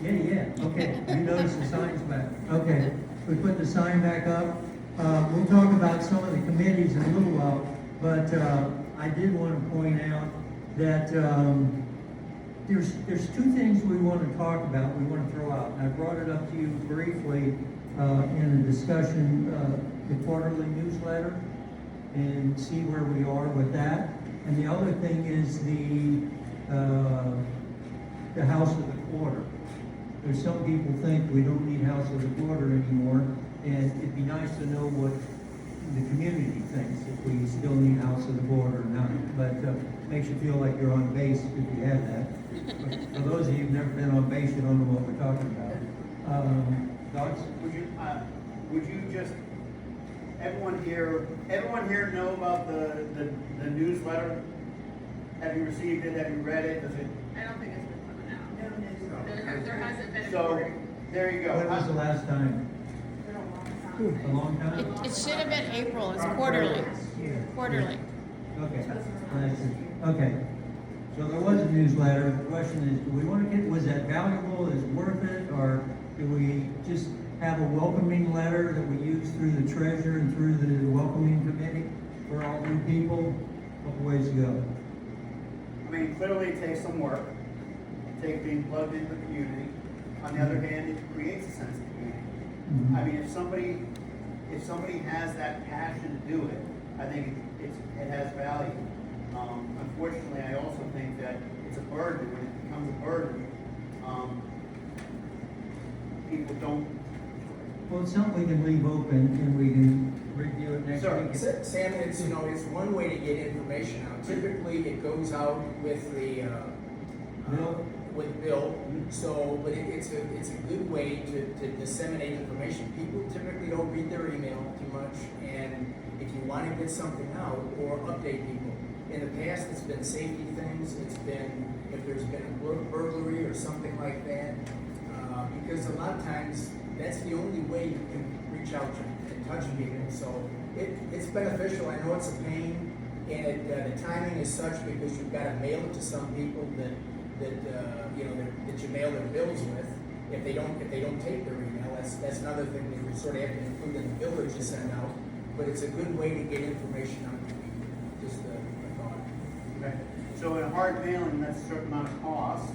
Yeah. Okay, you noticed the sign's back. Okay, we put the sign back up. We'll talk about some of the committees in a little while, but I did want to point out that there's two things we want to talk about, we want to throw out. And I brought it up to you briefly in a discussion, the quarterly newsletter, and see where we are with that. And the other thing is the House of the Quarter. There's some people think we don't need House of the Quarter anymore, and it'd be nice to know what the community thinks, if we still need House of the Quarter or not. But makes you feel like you're on base if you have that. But for those of you who've never been on base, you don't know what we're talking about. Thoughts? Would you just, everyone here know about the newsletter? Have you received it? Have you read it? Does it? I don't think it's been coming out. There hasn't been. So, there you go. When was the last time? A long time? It should have been April, it's quarterly. Quarterly. Okay. Okay. So there was a newsletter. The question is, do we want to get, was that valuable? Is it worth it? Or do we just have a welcoming letter that we use through the treasurer and through the welcoming committee for all new people? Couple ways to go. I mean, clearly it takes some work. It takes being plugged into the community. On the other hand, it creates a sense of community. I mean, if somebody has that passion to do it, I think it has value. Unfortunately, I also think that it's a burden. When it becomes a burden, people don't. Well, it's something we can leave open and we can review it next So, week. Sam, it's one way to get information out. Typically, it goes out with the, Bill? with Bill, so, but it's a good way to disseminate information. People typically don't read their email too much, and if you wanna get something out or update people, in the past, it's been safety things, it's been, if there's been a burglary or something like that, because a lot of times, that's the only way you can reach out to and touch people, so it's beneficial. I know it's a pain, and the timing is such because you've got to mail it to some people that you mail their bills with. If they don't take their email, that's another thing that we sort of have to include in the bill that you send out. But it's a good way to get information out to people. Just a thought. Okay, so in a hard mailing, that's a certain amount of cost.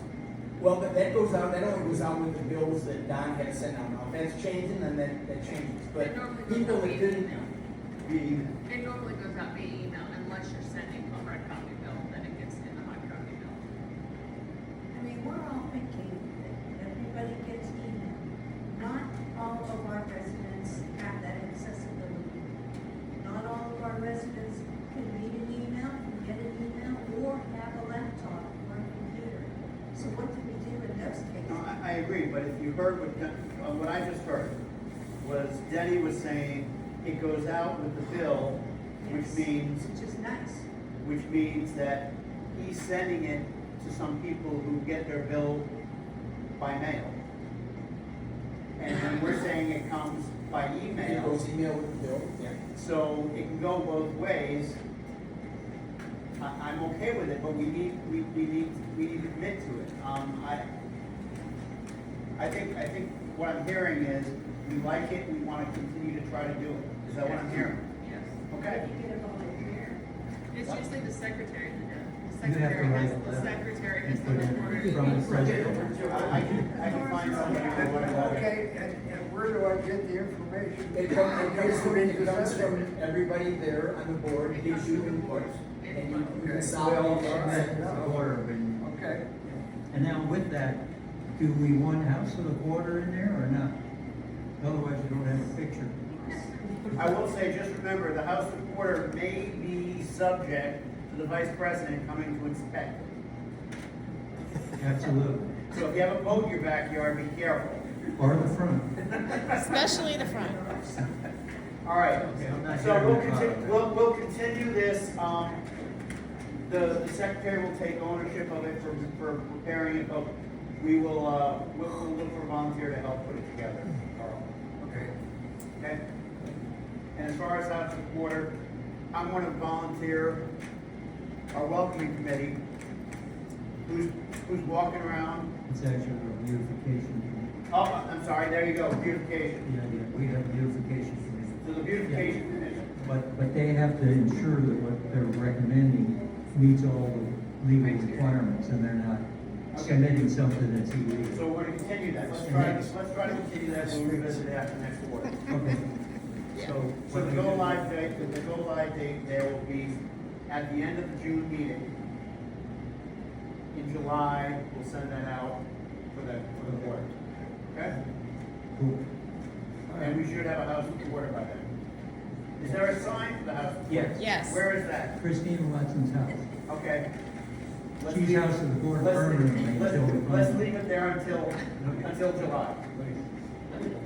Well, that goes out. That only goes out with the bills that Don had to send out. Now, if that's changing, then that changes. But It normally goes people out that via didn't. email. Via email. It normally goes out via email unless you're sending a hard copy bill, then it gets in the hard copy bill. I mean, we're all thinking that everybody gets email. Not all of our residents have that accessibility. Not all of our residents can read an email, can get an email, or have a laptop or a computer. So what do we do in those cases? No, I agree, but if you heard what I just heard, was Denny was saying it goes out with the bill, which Yes. means, Which is nice. which means that he's sending it to some people who get their bill by mail. And then we're saying it comes by It email, goes email with the bill. Yeah. so it can go both ways. I'm okay with it, but we need to commit to it. I think what I'm hearing is, we like it, we wanna continue to try to do it. Is that what I'm hearing? Yes. Okay. You get a volunteer. It's usually the secretary that does. The You have to secretary write has, a the letter secretary and has the put it recorder. from the president. I can find somebody who will write that. Okay, and where do I get the information? It comes from everybody there on the board, it gives you input, and you consolidate That's that. the order of it. Okay. And now with that, do we want House of the Border in there or not? Otherwise, you don't have a picture. I will say, just remember, the House reporter may be subject to the vice president coming to inspect it. Absolutely. So if you have a boat in your backyard, be careful. Or the front. Especially the front. All right, Okay, I'm not so hearing we'll about continue, that. we'll continue this, the secretary will take ownership of it for preparing it, but we will, we'll look for a volunteer to help put it together, Carl. Okay. Okay? And as far as House reporter, I'm going to volunteer our welcoming committee, who's walking around. It's actually a beautification. Oh, I'm sorry, there you go, beautification. Yeah, we have beautification committee. So the beautification commission. But they have to ensure that what they're recommending meets all the legal requirements and they're not submitting something that's illegal. So we're gonna continue that, let's try to continue that, we'll revisit it after next quarter. Okay. So. So the go live date, there will be at the end of the June meeting. In July, we'll send that out for the board. Okay? Cool. And we should have a house reporter by then. Is there a sign for the house? Yes. Yes. Where is that? Christina Watson's house. Okay. Let's She's leave- House of the Board let's- permanently until we Let's find- leave it there until July.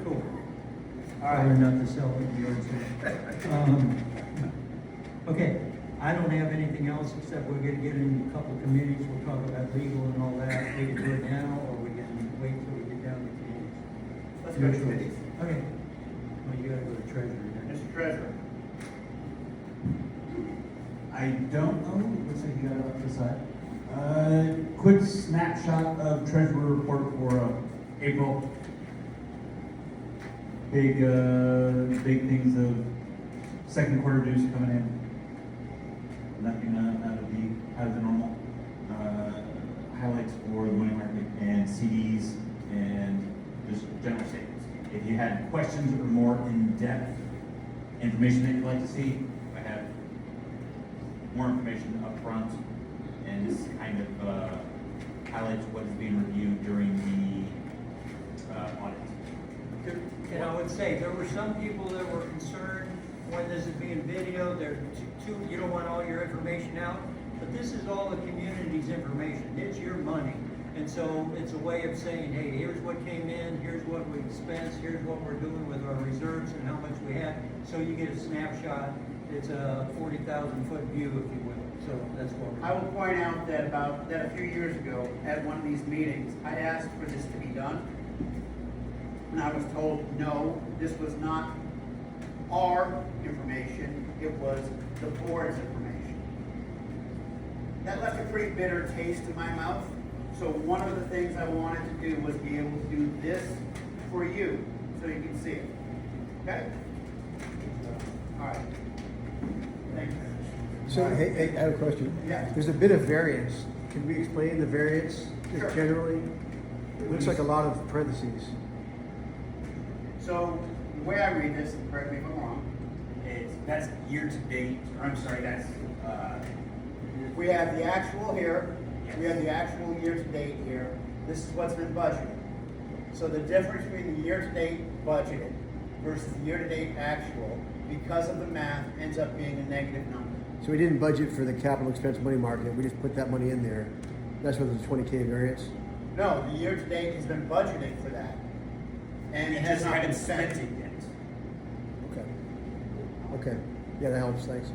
Cool. All right. Or not to sell it in the yard sale. Okay, I don't have anything else except we're gonna get in a couple of committees, we'll talk about legal and all that. We can do it now, or we can wait till we get down to committees. Let's go to Your choice. committees. Okay. Well, you gotta go to treasury next. Mr. Treasurer. I don't know, looks like you got it off the side. Quick snapshot of treasurer report for April. Big things of second quarter dues coming in. Nothing out of the normal. Highlights for the money market and CDs and just general statements. If you had questions or more in-depth information that you'd like to see, I have more information up front, and this kind of highlights what is being reviewed during the audit. And I would say, there were some people that were concerned when this is being videoed, you don't want all your information out, but this is all the community's information, it's your money. And so it's a way of saying, hey, here's what came in, here's what we expensed, here's what we're doing with our reserves and how much we have. So you get a snapshot. It's a 40,000-foot view, if you will. So that's what we're I will point out that a few years ago, at one of these meetings, I asked for this to be done. And I was told, no, this was not our information, it was the board's information. That left a pretty bitter taste in my mouth. So one of the things I wanted to do was be able to do this for you, so you can see it. Okay? All right. Thank you. So, hey, I have a question. Yeah. There's a bit of variance. Can we explain the variance just Sure. generally? It looks like a lot of parentheses. So the way I read this, and correct me if I'm wrong, That's year to date, or I'm sorry, that's, we have the actual here, we have the actual year-to-date here, this is what's been budgeted. So the difference between the year-to-date budgeted versus the year-to-date actual, because of the math, ends up being a negative number. So we didn't budget for the capital expense money market. We just put that money in there. That's where the 20K variance. No, the year-to-date has been budgeted for that. And we it has just not been haven't spent spent. it yet. Okay. Okay. Yeah, that helps. Thanks.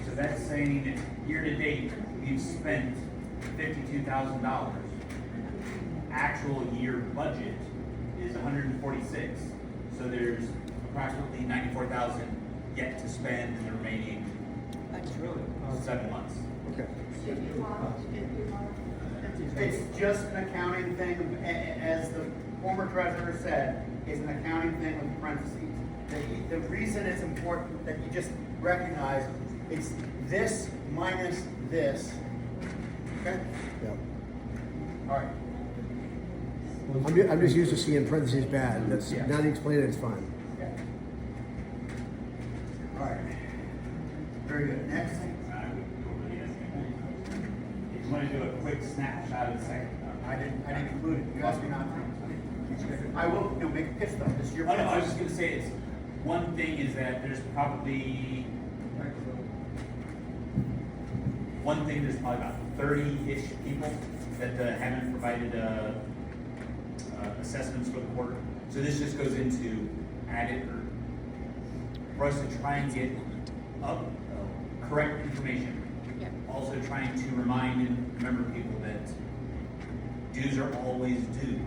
So that's saying year to date, we've spent $52,000. Actual year budget is 146. So there's approximately 94,000 yet to spend in the remaining It's really 7 months. Okay. It's just an accounting thing, as the former treasurer said, it's an accounting thing with parentheses. The reason it's important that you just recognize, it's this minus this. Okay? Yeah. All right. I'm just used to seeing parentheses bad. That's Yeah. now that you explain it, it's fine. Okay. All right. Very good. Next. If you want to do a quick snapshot of the second. I didn't include it. You asked me not to. I will, make a pitch though. This is your Oh, no, I was pitch. just gonna say, it's, one thing is that there's probably about 30-ish people that haven't provided assessments for the quarter. So this just goes into added, or for us to try and get correct information. Yep. Also trying to remind and remember people that dues are always due.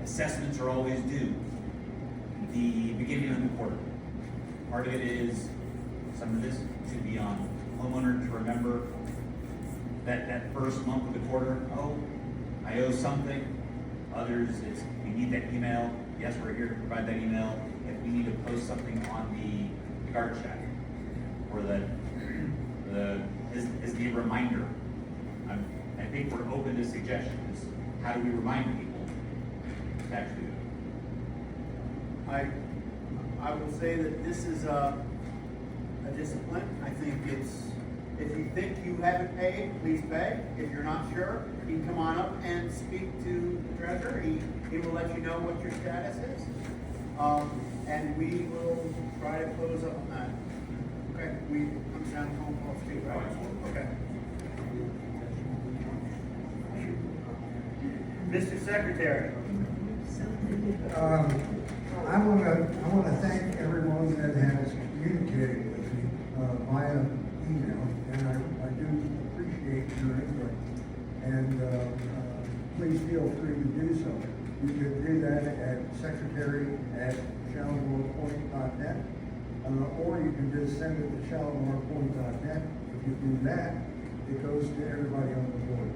Assessments are always due the beginning of the quarter. Part of it is, some of this should be on homeowner to remember that first month of the quarter, oh, I owe something. Others, it's, we need that email. Yes, we're here to provide that email. If we need to post something on the guard check, or is the reminder. I think we're open to suggestions. How do we remind people to actually do it? I will say that this is a discipline. I think it's, if you think you haven't paid, please pay. If you're not sure, you can come on up and speak to the treasurer. He will let you know what your status is. And we will try to close up on that. Okay, we comes down to phone calls too, right? Okay. Mr. Secretary. I wanna thank everyone that has communicated with me, via email, and I do appreciate your input. And, please feel free to do so. You could do that at secretary@shallowmorepoint.net, or you can just send it to shallowmorepoint.net. If you do that, it goes to everybody on the board.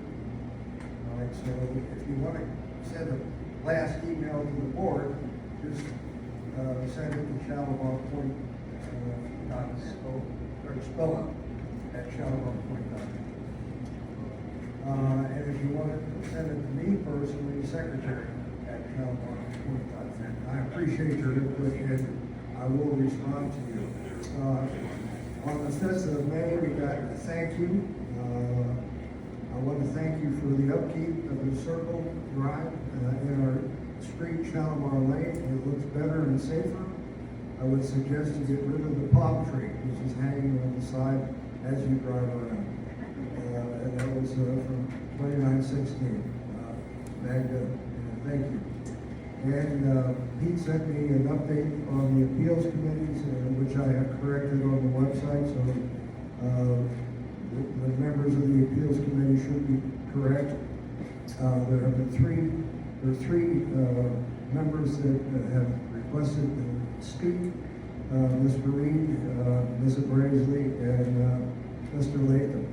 All right, so if you want to send a last email to the board, just send it to shallowmorepoint, or spell it at shallowmorepoint.net. And if you want to send it to me personally, secretary@shallowmorepoint.net. I appreciate your input and I will respond to you. On the 5th of May, we got a thank you. I want to thank you for the upkeep of the Circle Drive in our street, Shalimar Lane. It looks better and safer. I would suggest you get rid of the palm tree, which is hanging on the side as you drive around. And that was from 2916. Magda, thank you. And Pete sent me an update on the appeals committees, which I have corrected on the website, so the members of the appeals committee should be correct. There have been three members that have requested to speak. Ms. Reed, Ms. Brasley, and Mr. Latham.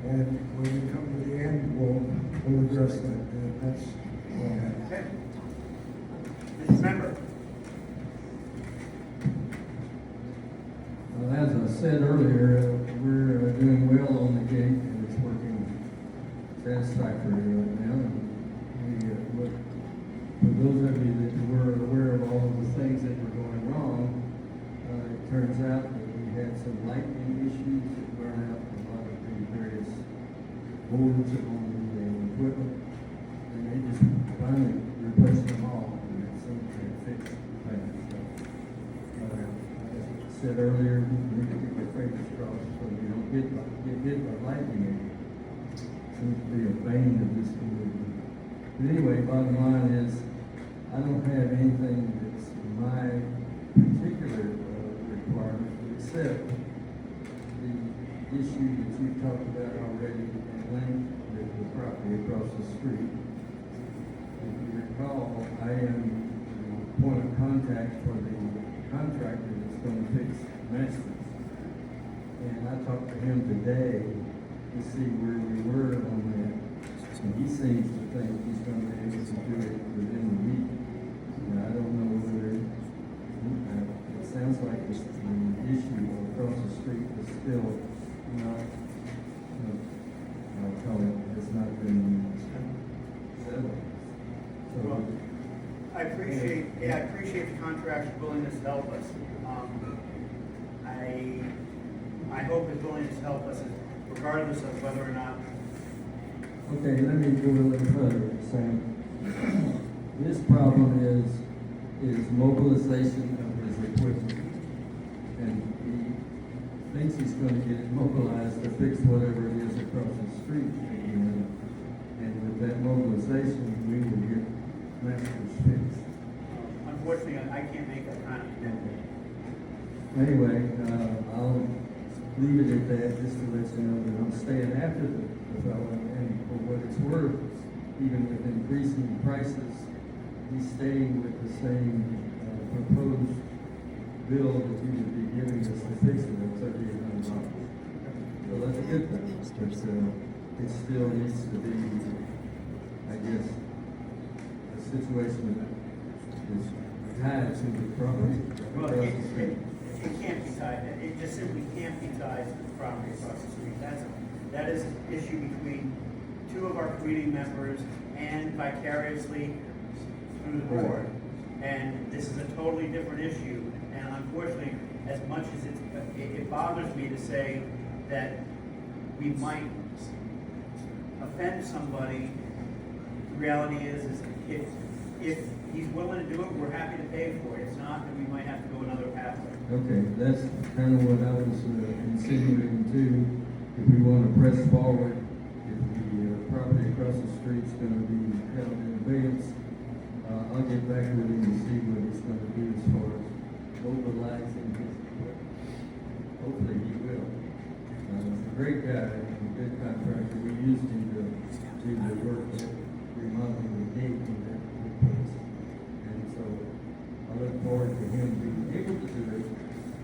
And when we come to the end, we'll address that. And that's all I have. Okay. Mr. Member? Well, as I said earlier, we're doing well on the gate and it's working satisfactory right now. And for those of you that were aware of all of the things that were going wrong, it turns out that we had some lightning issues that burned out a lot of the various boards on the equipment. And they just finally replaced them all and it seemed to fix things. So, as I said earlier, we need to keep our fingers crossed so we don't get hit by lightning. Seems to be a bane of this community. But anyway, bottom line is, I don't have anything that's my particular requirement, except the issue that you've talked about already at length with the property across the street. If you recall, I am the point of contact for the contractor that's going to fix Masters. And I talked to him today to see where we were on that. And he seems to think he's going to be able to do it within a week. And I don't know whether, it sounds like the issue across the street is still not, I'll call it, has not been settled. Well, I appreciate the contractor's willingness to help us. I hope his willingness to help us, regardless of whether or not. Okay, let me go a little further, Sam. This problem is mobilization of his equipment. And he thinks he's going to get it mobilized to fix whatever it is across the street. And with that mobilization, we will get Masters fixed. Unfortunately, I can't make that kind of commitment. Anyway, I'll leave it at that, just to let you know that I'm staying after the fellow, and for what it's worth, even with increasing prices, he's staying with the same proposed bill that he would be giving us to fix it at $3,800. So that's a good thing, but it still needs to be, I guess, a situation that is tied to the property. Well, it can't be tied, it just simply can't be tied to the property across the street. That is an issue between two of our community members and vicariously through the board. And this is a totally different issue. And unfortunately, as much as it bothers me to say that we might offend somebody, the reality is if he's willing to do it, we're happy to pay for it. If not, then we might have to go another pathway. Okay, that's kind of what I was insinuating too. If we want to press forward, if the property across the street is going to be held in abeyance, I'll get back with him and see what he's going to do as far as mobilizing his equipment. Hopefully he will. He's a great guy, a good contractor. We used him to do the work at remodeling the gate in that place. And so I look forward to him being able to do it,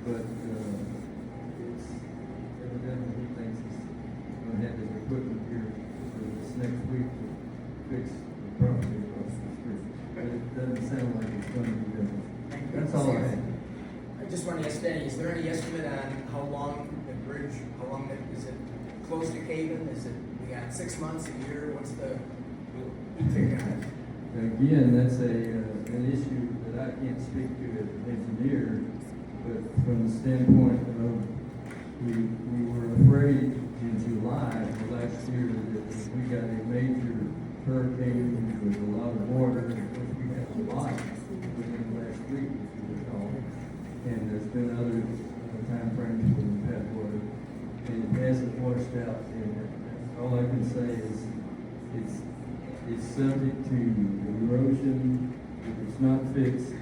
but it's evidently he thinks he's going to have his equipment here for this next week to fix the property across the street. But it doesn't sound like it's going to be different. That's all I have. I just want to ask Danny, is there any estimate on how long the bridge, is it close to caving? Is it, we got 6 months, a year? What's the take on it? Again, that's an issue that I can't speak to as an engineer, but from the standpoint of, we were afraid in July of last year that if we got a major hurricane with a lot of water, and of course we had a lot within the last week, if you recall, and there's been other time frames when we've had water, and it hasn't washed out, and all I can say is it's is subject to erosion if it's not fixed,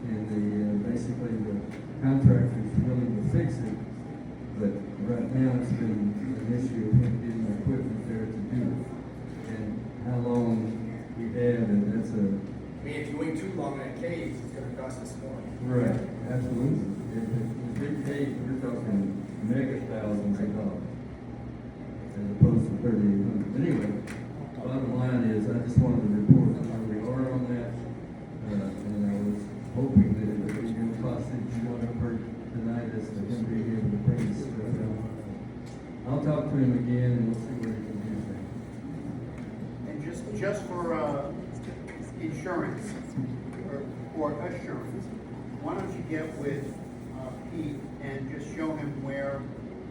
and basically the contractor's willing to fix it, but right now it's been an issue of him getting the equipment there to do it. And how long we have, and that's I mean, if you wait too long in that cave, it's gonna cost us more. right, absolutely. If it's a big cave, we're talking mega thousands of dollars, as opposed to 3,800. Anyway, bottom line is, I just wanted to report where we are on that, and I was hoping that it would be your cost that you want to heard tonight as to him being able to bring this stuff out. I'll talk to him again and we'll see what he can do there. And just for, insurance, or assurance, why don't you get with, Pete and just show him where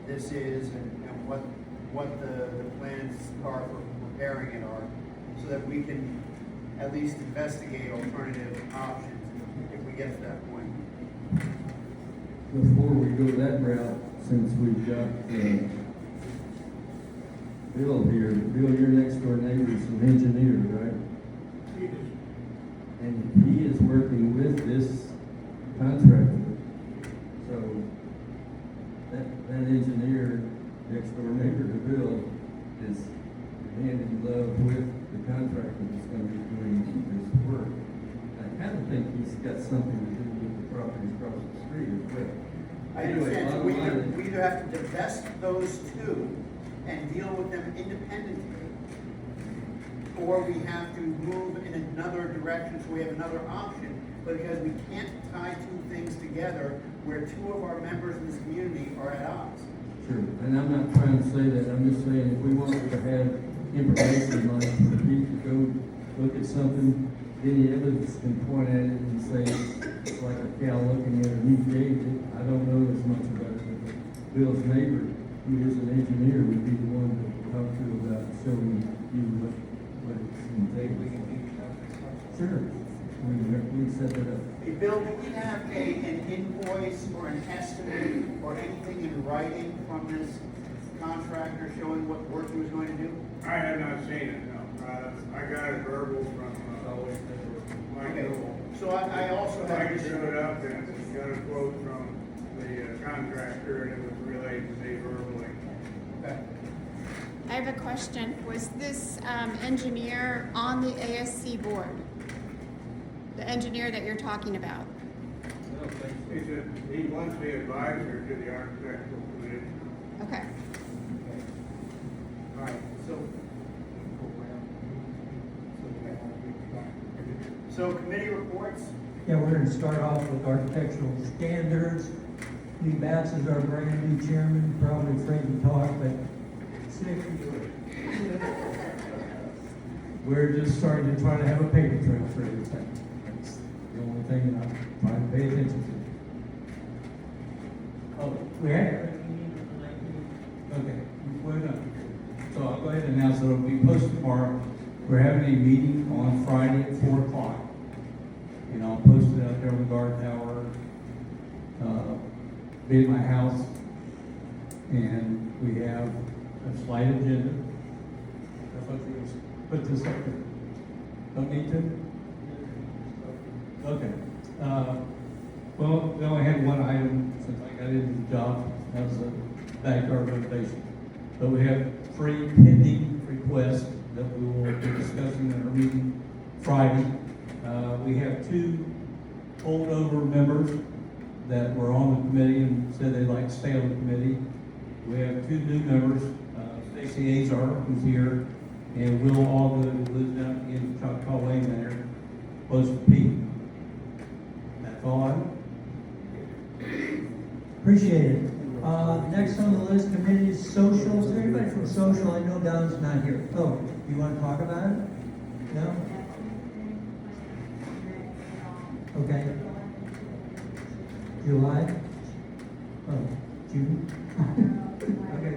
this is and what the plans are for repairing it are, so that we can at least investigate alternative options if we get to that point. Before we go that route, since we've got, Bill here, Bill, your next door neighbor is an engineer, right? And he is working with this contractor. So that engineer, next door neighbor to Bill, is hand in glove with the contractor that's gonna be doing this work. I kind of think he's got something to do with the properties across the street as well. I Anyway, understand, bottom line is- we either have to divest those two and deal with them independently, or we have to move in another direction, so we have another option, but because we can't tie two things together where two of our members in this community are at odds. Sure, and I'm not trying to say that, I'm just saying if we wanted to have information like for Pete to go look at something, any evidence can point at it and say it's like a cow looking at a new cage. I don't know as much about it, but Bill's neighbor, who is an engineer, would be the one to talk to about showing you what it's going to take. Sure, we set that up. Hey, Bill, do we have an invoice or an estimate or anything in writing from this contractor showing what work he was going to do? I have not seen it, no. I got a verbal from, Mike Okay, Newell. so I also have. Mike showed up and got a quote from the contractor, and it was relayed to me verbally. Okay. I have a question. Was this engineer on the ASC board? The engineer that you're talking about? He said he wants the advisor to the architectural committee. Okay. All right, so committee reports? Yeah, we're gonna start off with architectural standards. Lee Batts is our brand new chairman, probably afraid to talk, but sick. We're just starting to try to have a paper trail for everything. That's the only thing that I'm trying to pay attention to. Oh, we have? Okay, we're done. So I'll go ahead and announce that it'll be posted tomorrow. We're having a meeting on Friday at 4 o'clock. And I'll post it out there on the guard tower, be at my house. And we have a slight agenda. I thought you was put this up there. Don't need to? Okay. Well, we only had one item since I got into the job. That was a backyard renovation. But we have 3 pending requests that we will be discussing in our meeting Friday. We have 2 holdover members that were on the committee and said they'd like to stay on the committee. We have 2 new members, Stacy Azar, who's here, and Will Allgood, who lives down in Choctaw Lane there, close to Pete. That's all I have. Appreciate it. Next on the list, committees, social. Is there anybody from social? I know Don's not here. Oh, you want to talk about it? No? Okay. July? Oh, June? Okay.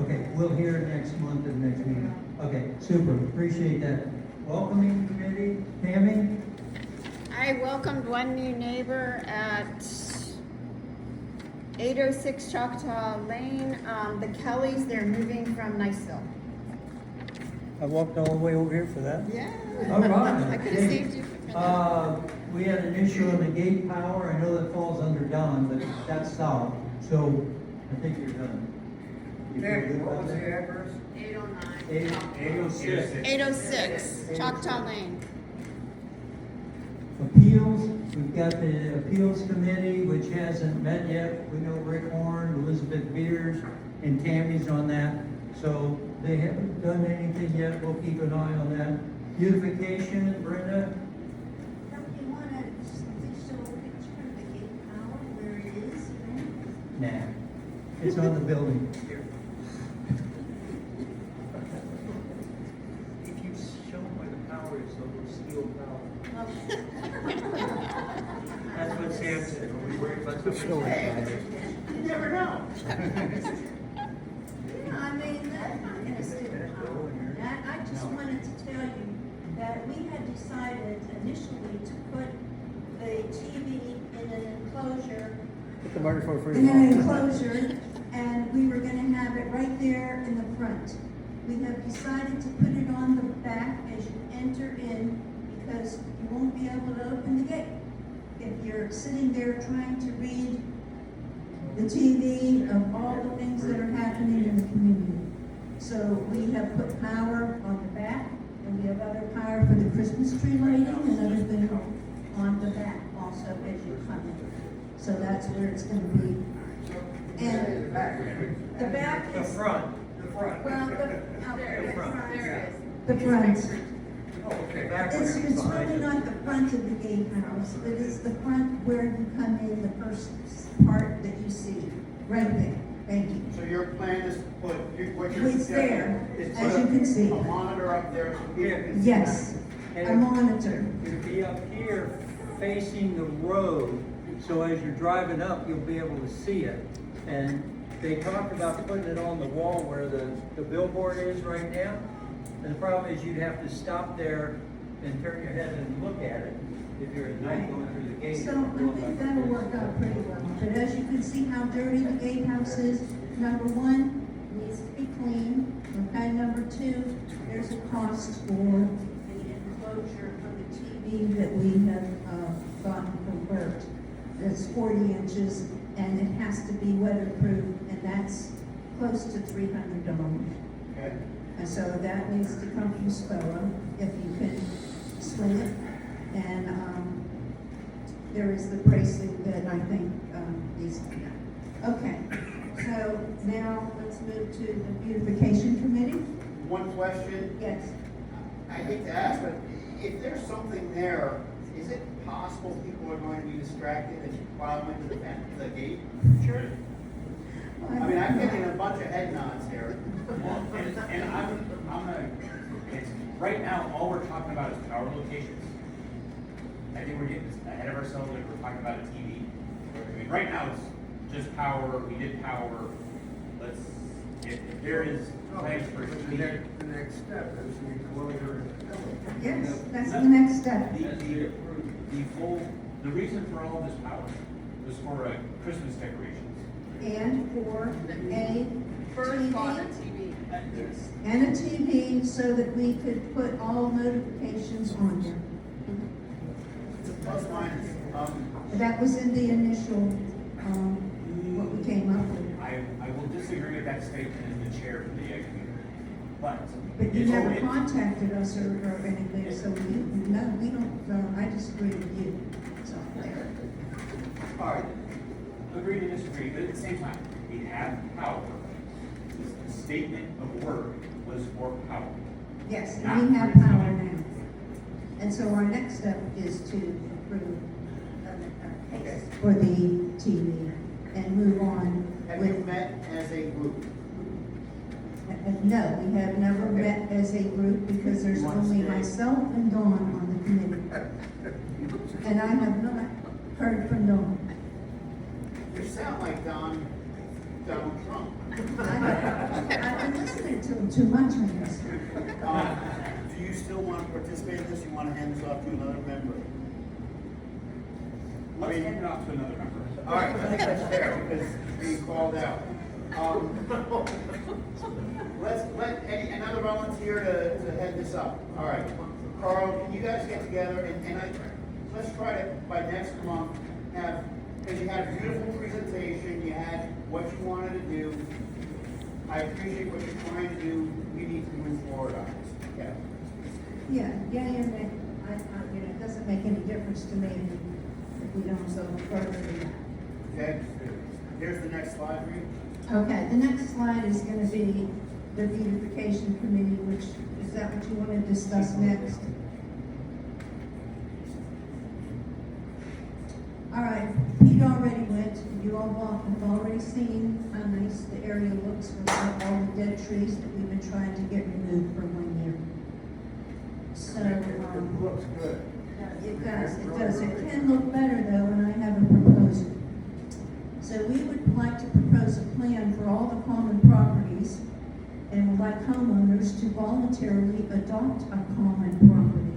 Okay, we'll hear it next month at the next meeting. Okay, super, appreciate that. Welcoming committee, Tammy? I welcomed one new neighbor at 806 Choctaw Lane, the Kellys, they're moving from Niceville. I walked all the way over here for that. Yeah. All right. I could have saved you for that. We had an issue on the gate power. I know that falls under Don, but that's solved. So I think you're done. You feel good Nick, what about was the that? address? 809. 806 Choctaw Lane. Appeals, we've got the appeals committee, which hasn't met yet. We know Rick Horn, Elizabeth Beers, and Tammy's on that. So they haven't done anything yet. We'll keep an eye on that. Beautification, Brenda? Don't you want to show a picture of the gate power where it is? Nah. It's on the building. If you show where the power is, they'll steal power. That's what Sam said. Are we worried about the You never know. Yeah, I mean, that's not gonna steal power. I just wanted to tell you that we had decided initially to put the TV in an enclosure, Put the microphone for in an you. enclosure, and we were gonna have it right there in the front. We have decided to put it on the back as you enter in, because you won't be able to open the gate. If you're sitting there trying to read the TV of all the things that are happening in the community. So we have put power on the back, and we have other power for the Christmas tree lighting and other things on the back also as you come in. So that's where it's gonna be. And the back The is, front. well, The front. the front. Oh, okay. Back It's where really behind it. not the front of the gatehouse, but it's the front where you come in, the first part that you see, right there. Thank you. So your plan is to put, what you're It's there, suggesting is as put you can see. a monitor up there so people can see. Yes, a monitor. It'd be up here facing the road, so as you're driving up, you'll be able to see it. And they talked about putting it on the wall where the billboard is right now. And the problem is you'd have to stop there and turn your head and look at it if you're at night going through the gate. So I think that'll work out pretty well. But as you can see how dirty the gatehouse is, number one, needs to be clean. Okay, number two, there's a cost for the enclosure for the TV that we have, gotten from Bert. It's 40 inches and it has to be weatherproof, and that's close to $300. Okay. And so that needs to come from SPOA, if you can swing it. And, there is the bracelet that I think, needs to be done. Okay, so now let's move to the beautification committee. One question, Yes. I hate to ask, but if there's something there, is it possible people are going to be distracted and plow into the gate? Sure. I mean, I'm getting a bunch of head nods here. And I'm gonna, it's, right now, all we're talking about is power locations. I think we're getting ahead of ourselves, like we're talking about a TV. I mean, right now, it's just power, we did power, let's, if there is plans for TV. The next step is the enclosure. Yes, that's the next step. The full, the reason for all this power was for Christmas decorations. And for a First bought a TV. TV. And a TV so that we could put all notifications on there. Plus minus, That was in the initial, what we came up with. I will disagree with that statement as the chair of the community, but. But you it's never only- contacted us or anything, so we don't, I disagree with you, so there. All right, agree to disagree, but at the same time, we have power. The statement of work was for power. Yes, Not and we have for power TV. now. And so our next step is to approve a case for the TV and move on have you with. met as a group? No, we have never met as a group because there's You wanna only stay? myself and Dawn on the committee. And I have not heard from Dawn. You sound like Donald Trump. I've been listening to him too much on this. Do you still want to participate in this? You want to hand this off to another member? Let's hand it off to another member. All right, I think that's fair, because being called out. Let another volunteer to head this up. All right, Carl, can you guys get together let's try to, by next month, because you had a beautiful presentation, you had what you wanted to do. I appreciate what you're trying to do, we need to move forward on this, okay? Yeah, it doesn't make any difference to me if we don't go further than that. Okay, here's the next slide for you. Okay, the next slide is gonna be the beautification committee, which, is that what you wanna discuss next? All right, Pete already went, you all have already seen how nice the area looks with all the dead trees that we've been trying to get removed for 1 year. So, It looks good. it does, it can look better though, and I have a proposal. So we would like to propose a plan for all the common properties and would like homeowners to voluntarily adopt a common property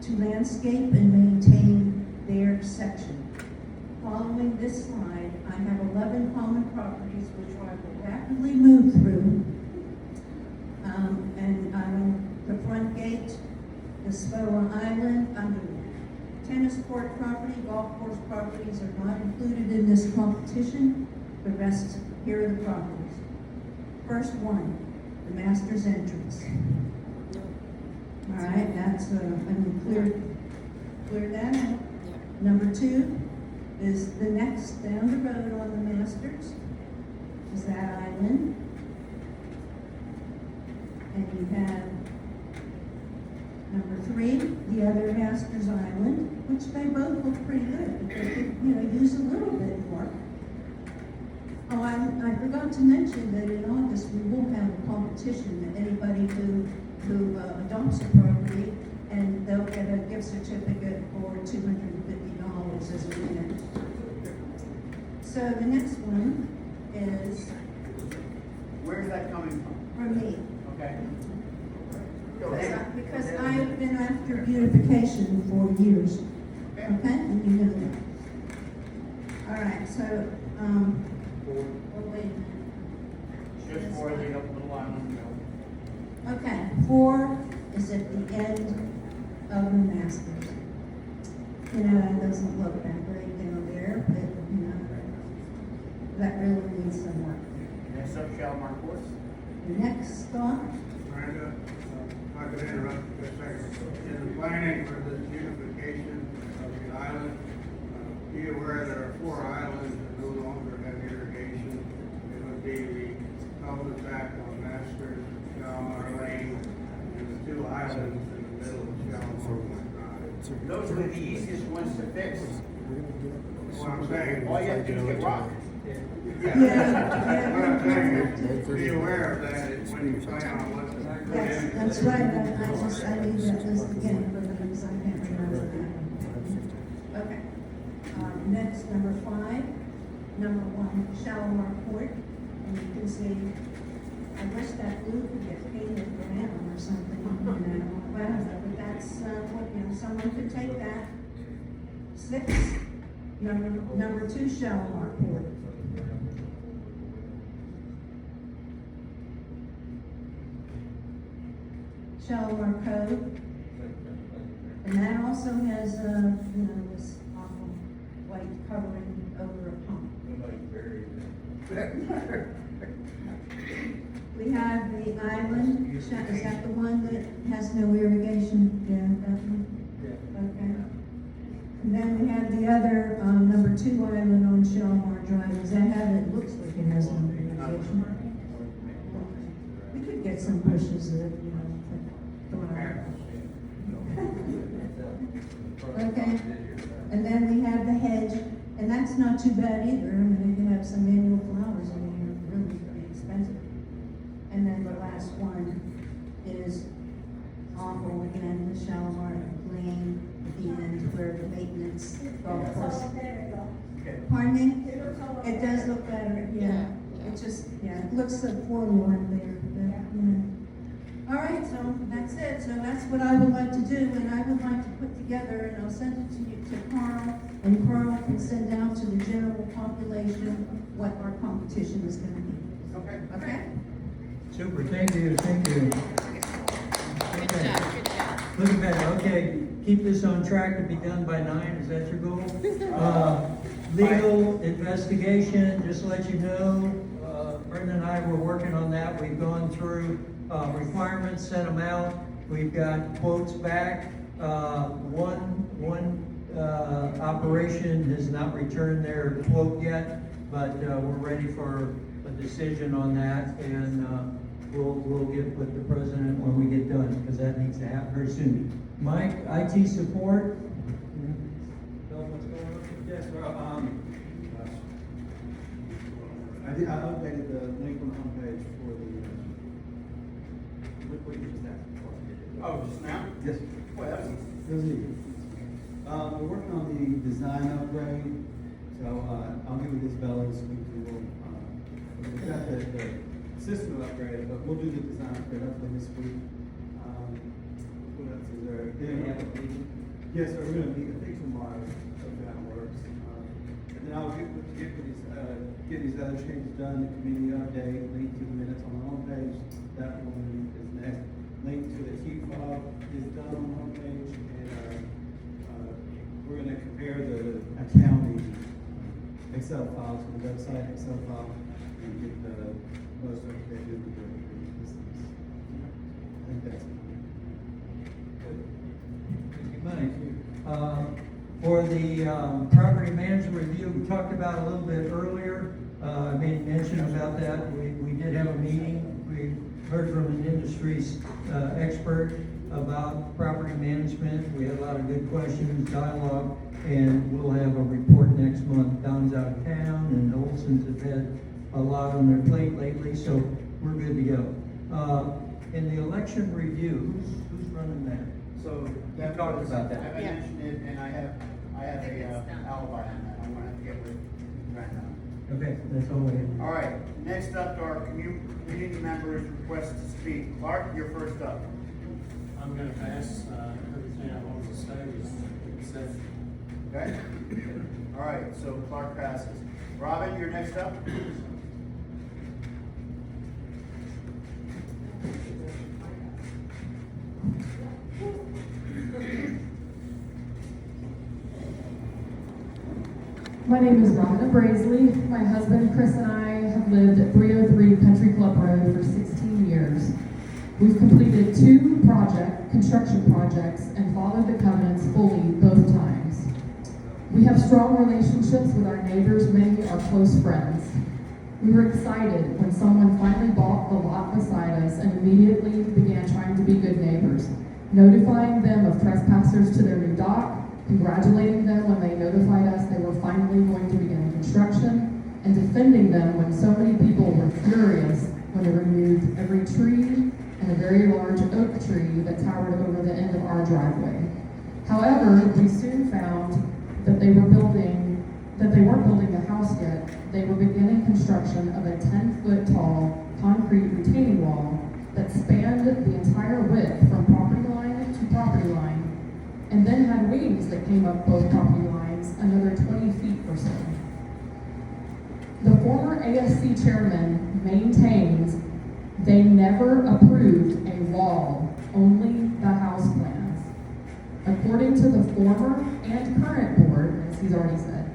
to landscape and maintain their section. Following this slide, I have 11 common properties which I will rapidly move through. And the front gate, the SPOA Island, tennis court property, golf course properties are not included in this competition. The rest, here are the properties. First one, the Masters entrance. All right, that's, clear that out. Number two is the next down the road on the Masters, is that island. And you have number three, the other Masters Island, which they both look pretty good, but they could, use a little bit more. Oh, I forgot to mention that in August, we will have a competition that anybody who adopts a property, and they'll get a gift certificate for $250 as a winner. So the next one is Where's that coming from? me. Okay. Go ahead. Because I've been after beautification for years. Okay, and you know that. All right, so, wait a minute. Just for the little island. Okay, 4 is at the end of the Masters. That doesn't look that great down there, but, that really needs some work. Next up, Shalimar Courts. Next stop, Miranda, if I could interrupt for a second. In the planning for the beautification of the island, be aware there are 4 islands that no longer have irrigation. It would be the cul-de-sac on Masters, Shalimar Lane, and the 2 islands in the middle of Shalimar Drive. Those are the easiest ones to fix. What I'm saying. All you have to do is get rock. What I'm saying is, be aware of that when you plan on what to put in. that's right, I need that list again, because I can't remember that. Okay. Next, number 5, number 1, Shalimar Court, and you can see, I wish that blue could get painted brown or something, but that's, someone could take that. 6, number 2, Shalimar Court. Shalimar Cove, and that also has, this awful white covering over a pump. We have the island, is that the one that has no irrigation? Yeah, that one? Okay. And then we have the other, number 2 island on Shalimar Drive, does that have, it looks like it has no irrigation. We could get some bushes that, Okay, and then we have the hedge, and that's not too bad either. I mean, you can have some annual flowers in here, really pretty expensive. And then the last one is awful again, the Shalimar Lane, at the end where the maintenance golf course. Pardon me? It does look better, yeah. It just, it looks so forlorn there, but, All right, so that's it. So that's what I would like to do, and I would like to put together, and I'll send it to you, to Carl, and Carl can send out to the general population what our competition is gonna be. Okay. Okay? Super, thank you, thank you. Good job, good job. Look at that, okay, keep this on track to be done by 9, is that your goal? Legal investigation, just to let you know, Brenda and I were working on that, we've gone through, requirements, sent them out, we've got quotes back. One operation has not returned their quote yet, but, we're ready for a decision on that, and, we'll get with the president when we get done, because that needs to happen very soon. Mike, IT support? Tell them what's going on? Yes, sir, I updated the link on the homepage for the, what you just asked for. Oh, just now? Yes. Boy, that was It was easy. We're working on the design upgrade, so, I'll give you this bell this week, we've got the system upgrade, but we'll do the design upgrade hopefully this week. What else is there? Yes, sir, we're gonna meet, I think tomorrow, so that works. And then I'll get these other changes done, the community update, link to the minutes on the homepage, that one is next. Link to the heat fob is done on the homepage, and, we're gonna compare the county Excel files to the website Excel file and get the most updated with the systems. I think that's Thank you. For the property management review, we talked about a little bit earlier. I made mention about that. We did have a meeting. We heard from an industry expert about property management. We had a lot of good questions, dialogue, and we'll have a report next month. Don's out of town, and the Olsons have had a lot on their plate lately, so we're good to go. In the election review, who's running that? So. You talked about that. I Yeah. mentioned it, and I have I think a it's done. alibi on that. I'm gonna have to get with Brenda. Okay, that's all we have. All right, next up are community members request to speak. Clark, you're first up. I'm gonna pass, everything I want to say is said. Okay? All right, so Clark passes. Robin, you're next up. My name is Rhonda Brazeley. My husband Chris and I have lived at 303 Country Club Road for 16 years. We've completed 2 construction projects and followed the covenants fully both times. We have strong relationships with our neighbors, many are close friends. We were excited when someone finally bought the lot beside us and immediately began trying to be good neighbors, notifying them of trespassers to their new dock, congratulating them when they notified us they were finally going to begin construction, and defending them when so many people were furious when they removed every tree and a very large oak tree that towered over the end of our driveway. However, we soon found that they weren't building the house yet. They were beginning construction of a 10-foot tall concrete retaining wall that spanned the entire width from property line to property line, and then had wings that came up both property lines another 20 feet or so. The former ASC chairman maintains they never approved a wall, only the house plans. According to the former and current board, as he's already said,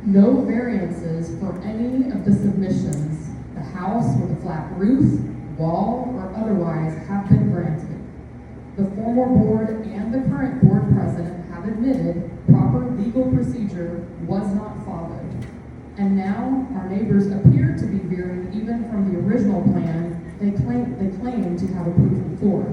no variances for any of the submissions, the house with a flat roof, wall, or otherwise, have been granted. The former board and the current board president have admitted proper legal procedure was not followed. And now our neighbors appear to be veering even from the original plan they claim to have approval for.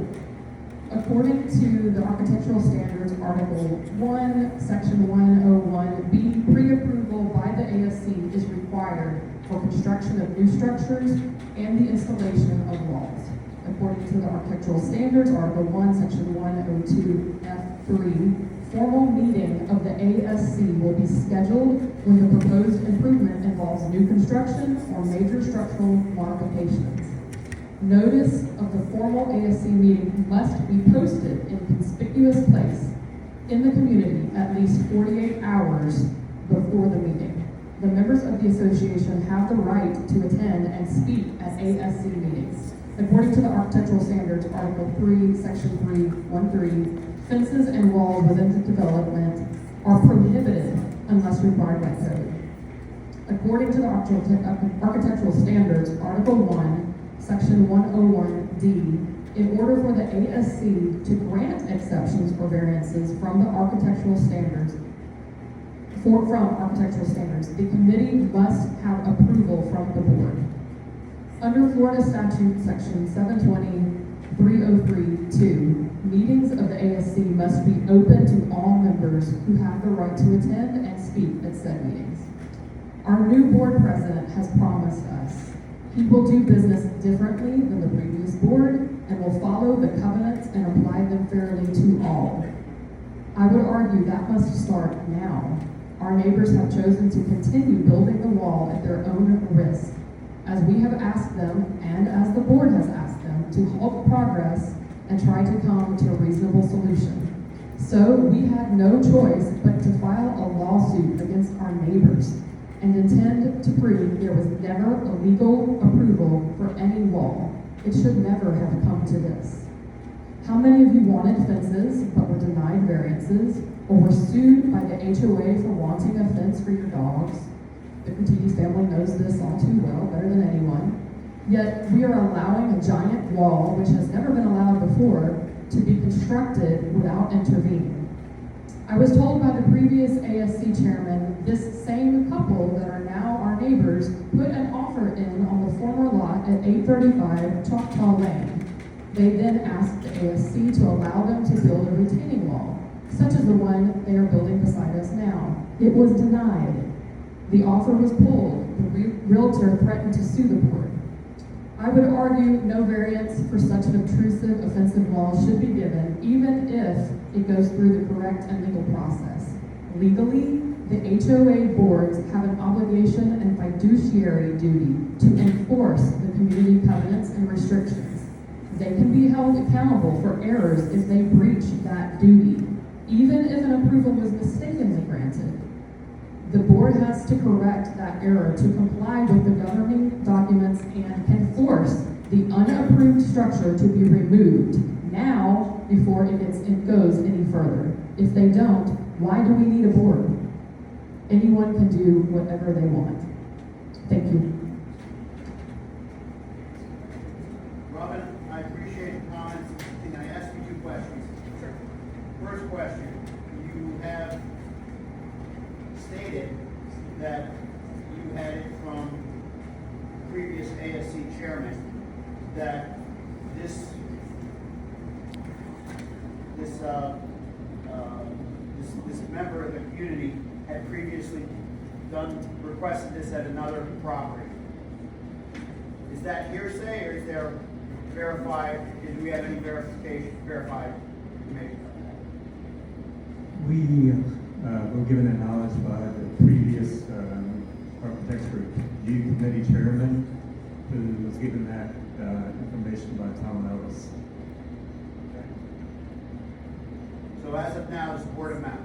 According to the Architectural Standards Article 1, Section 101B, pre-approval by the ASC is required for construction of new structures and the installation of walls. According to the Architectural Standards, Article 1, Section 102F3, formal meeting of the ASC will be scheduled when the proposed improvement involves new construction or major structural modifications. Notice of the formal ASC meeting must be posted in a conspicuous place in the community at least 48 hours before the meeting. The members of the association have the right to attend and speak at ASC meetings. According to the Architectural Standards, Article 3, Section 3.13, fences and walls within the development are prohibited unless required by code. According to the Architectural Standards, Article 1, Section 101D, in order for the ASC to grant exceptions or variances from the architectural standards, the committee must have approval from the board. Under Florida Statute Section 720.303.2, meetings of the ASC must be open to all members who have the right to attend and speak at said meetings. Our new board president has promised us he will do business differently than the previous board and will follow the covenants and apply them fairly to all. I would argue that must start now. Our neighbors have chosen to continue building the wall at their own risk, as we have asked them and as the board has asked them to halt progress and try to come to a reasonable solution. So we had no choice but to file a lawsuit against our neighbors and intend to prove there was never a legal approval for any wall. It should never have come to this. How many of you wanted fences but were denied variances or were sued by the HOA for wanting a fence for your dogs? The Critides family knows this all too well, better than anyone. Yet we are allowing a giant wall, which has never been allowed before, to be constructed without intervening. I was told by the previous ASC chairman, this same couple that are now our neighbors put an offer in on the former lot at 835 Choctaw Lane. They then asked the ASC to allow them to build a retaining wall, such as the one they are building beside us now. It was denied. The offer was pulled. The realtor threatened to sue the board. I would argue no variance for such an obtrusive, offensive wall should be given, even if it goes through the correct and legal process. Legally, the HOA boards have an obligation and fiduciary duty to enforce the community covenants and restrictions. They can be held accountable for errors if they breach that duty, even if an approval was mistakenly granted. The board has to correct that error to comply with the governing documents and can force the unapproved structure to be removed now before it goes any further. If they don't, why do we need a board? Anyone can do whatever they want. Thank you. Robin, I appreciate your comments. Can I ask you two questions? Sure. First question, you have stated that you had it from previous ASC chairman that this member of the community had previously requested this at another property. Is that hearsay, or is there verified, do we have any verified information on that? We were given that knowledge by the previous Architects Review Committee chairman, who was given that information by Tom Ellis. Okay. So as of now, it's word of mouth.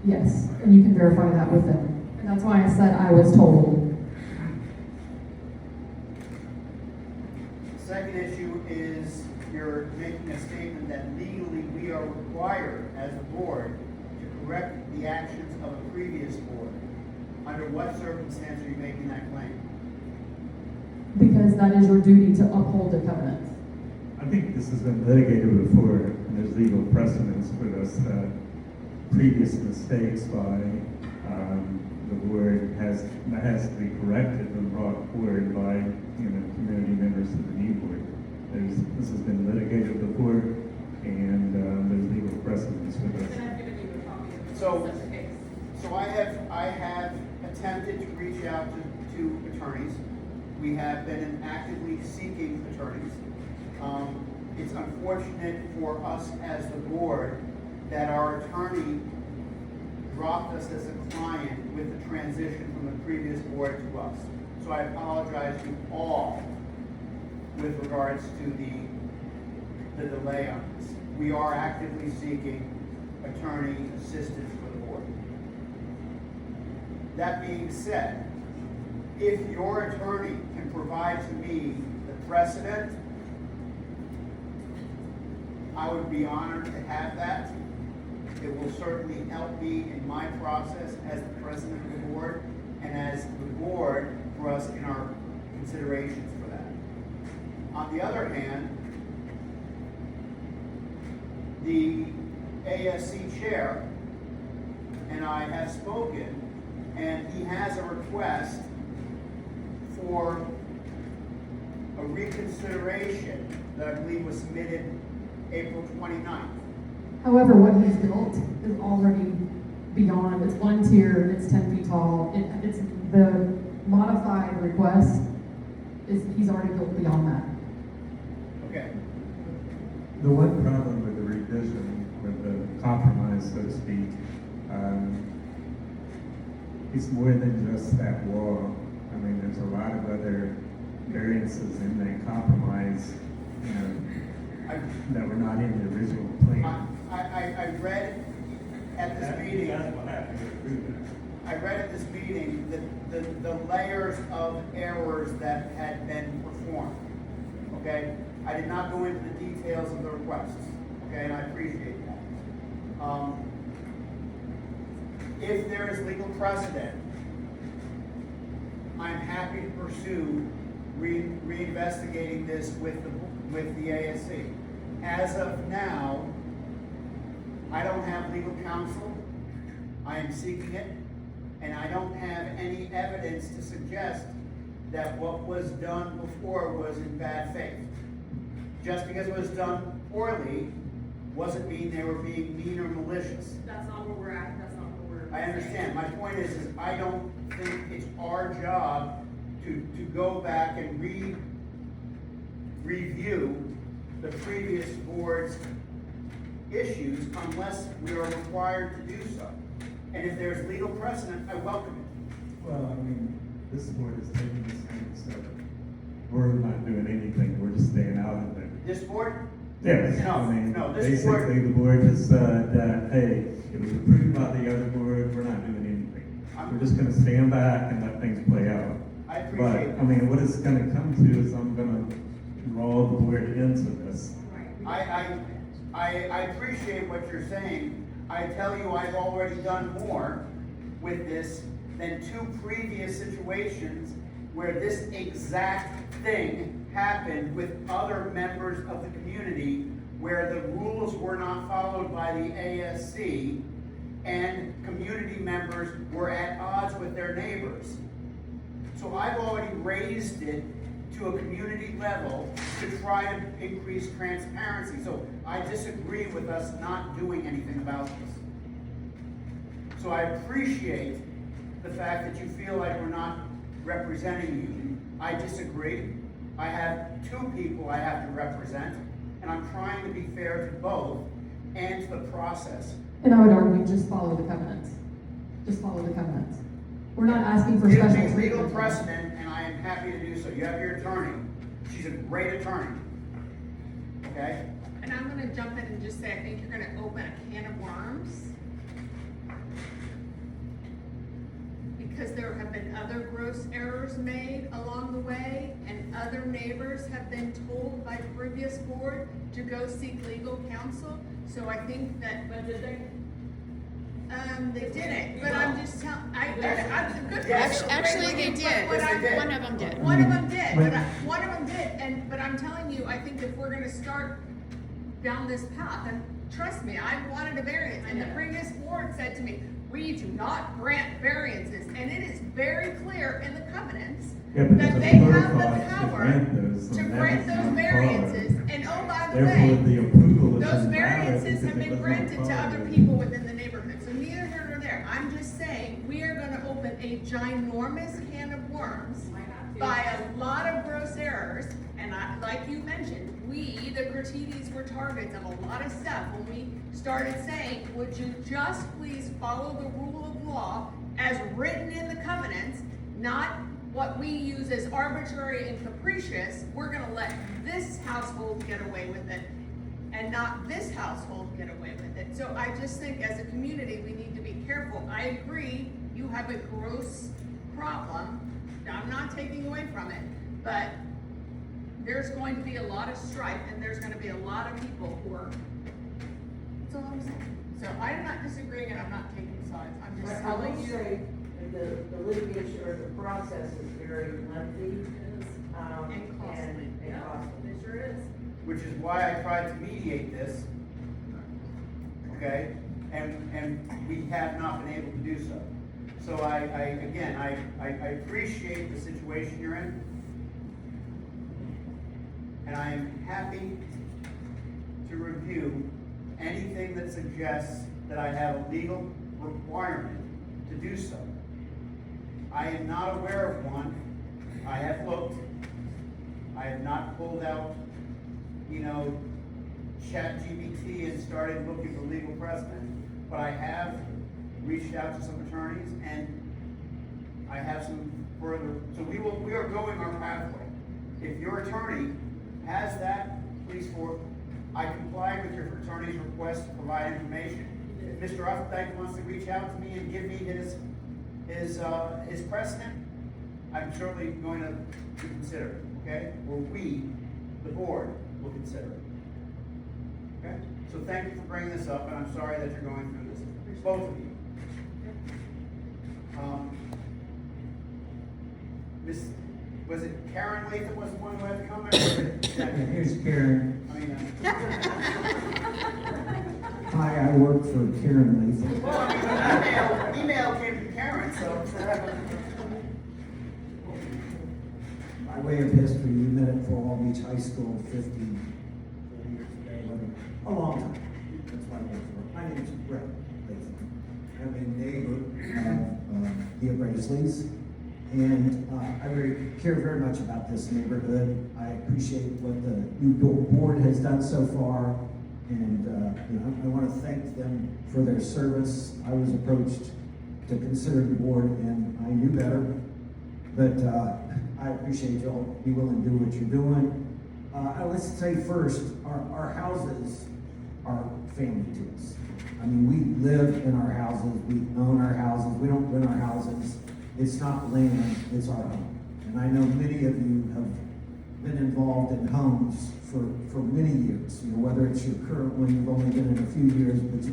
Yes, and you can verify that with them. And that's why I said I was told. The second issue is you're making a statement that legally we are required as a board to correct the actions of a previous board. Under what circumstance are you making that claim? Because that is your duty to uphold the covenants. I think this has been litigated before, and there's legal precedence for this. Previous mistakes by the board has to be corrected and brought forward by community members of the new board. This has been litigated before, and there's legal precedence for this. And I've given you a copy of So such a case. So I have attempted to reach out to attorneys. We have been actively seeking attorneys. It's unfortunate for us as the board that our attorney dropped us as a client with the transition from the previous board to us. So I apologize to all with regards to the delay on this. We are actively seeking attorney assistance for the board. That being said, if your attorney can provide to me the precedent, I would be honored to have that. It will certainly help me in my process as the president of the board and as the board for us in our considerations for that. On the other hand, the ASC chair and I have spoken, and he has a request for a reconsideration that I believe was submitted April 29th. However, what he's built is already beyond, it's one tier, and it's 10 feet tall. It's the modified request he's already built beyond that. Okay. The one problem with the revision, with the compromise, so to speak, it's more than just that wall. I mean, there's a lot of other variances in that compromise, you know, that were not in the original plan. I read at this meeting. That's what happened to approve it. I read at this meeting the layers of errors that had been performed. Okay? I did not go into the details of the requests. Okay, and I appreciate that. If there is legal precedent, I'm happy to pursue reinvestigating this with the ASC. As of now, I don't have legal counsel. I am seeking it, and I don't have any evidence to suggest that what was done before was in bad faith. Just because it was done poorly wasn't mean they were being mean or malicious. That's not where we're at, that's not where we're. I understand. My point is I don't think it's our job to go back and review the previous board's issues unless we are required to do so. And if there's legal precedent, I welcome it. Well, I mean, this board is taking this kind of stuff. We're not doing anything, we're just staying out of it. This board? Yes, No, I mean, no, this basically the board just said that, hey, it was approved by the other board, we're not doing anything. We're just gonna stand back and let things play out. I appreciate But, I mean, what it's gonna come to is I'm gonna draw the board into this. I appreciate what you're saying. I tell you, I've already done more with this than two previous situations where this exact thing happened with other members of the community where the rules were not followed by the ASC and community members were at odds with their neighbors. So I've already raised it to a community level to try to increase transparency. So I disagree with us not doing anything about this. So I appreciate the fact that you feel like we're not representing you. I disagree. I have two people I have to represent, and I'm trying to be fair to both and to the process. And I would argue, just follow the covenants. Just follow the covenants. We're not asking for special Give me treatment. legal precedent, and I am happy to do so. You have your attorney. She's a great attorney. Okay? And I'm gonna jump in and just say, I think you're gonna open a can of worms. Because there have been other gross errors made along the way, and other neighbors have been told by previous board to go seek legal counsel. So I think that. But did they? They didn't, but I'm just telling, I'm a good. Actually, they did. Yes, they did. One of them did. One of them did, one of them did, but I'm telling you, I think if we're gonna start down this path, and trust me, I wanted a variance, and the previous board said to me, we do not grant variances, and it is very clear in the covenants Yeah, but that there's they a have the protocol to power grant those, to and that grant is those not followed. variances, and oh, by the Therefore, way, the approval is those invalid variances because have it been was not granted to other followed. people within the neighborhood, so neither here nor there. I'm just saying, we are gonna open a ginormous can of worms by a lot of gross errors, and like you mentioned, we, the Gratitis, were targets of a lot of stuff when we started saying, would you just please follow the rule of law as written in the covenants, not what we use as arbitrary and capricious, we're gonna let this household get away with it and not this household get away with it. So I just think as a community, we need to be careful. I agree, you have a gross problem. I'm not taking away from it, but there's going to be a lot of strife and there's gonna be a lot of people who are, that's all I'm saying. So I'm not disagreeing and I'm not taking sides. I'm just I will telling you. say, the litigation or the process is very lengthy. And costly. And costly. It sure is. Which is why I tried to mediate this, okay? And we have not been able to do so. So I appreciate the situation you're in. And I am happy to review anything that suggests that I have a legal requirement to do so. I am not aware of one. I have looked. I have not pulled out, ChatGPT and started looking for legal precedent, but I have reached out to some attorneys and I have some further, so we are going our pathway. If your attorney has that, please forward. I complied with your attorney's request to provide information. If Mr. Updike wants to reach out to me and give me his precedent, I'm certainly going to consider it, okay? Or we, the board, will consider it. Okay? So thank you for bringing this up, and I'm sorry that you're going through this, both of you. Was it Karen Latham was the one who had to come? Or was it Here's Karen. Hi, I work for Karen Latham. Well, I mean, email came from Karen, so. By way of history, we met at Fall Beach High School 50 years ago. A long time. That's why I work for. My name is Brett Latham. I'm a neighbor of the Braisleys. And I care very much about this neighborhood. I appreciate what the new board has done so far. And I want to thank them for their service. I was approached to consider the board and I knew better. But I appreciate y'all be willing to do what you're doing. Let's say first, our houses are family to us. I mean, we live in our houses, we own our houses, we don't rent our houses. It's not land, it's our home. And I know many of you have been involved in homes for many years. Whether it's your current one, you've only been in a few years, but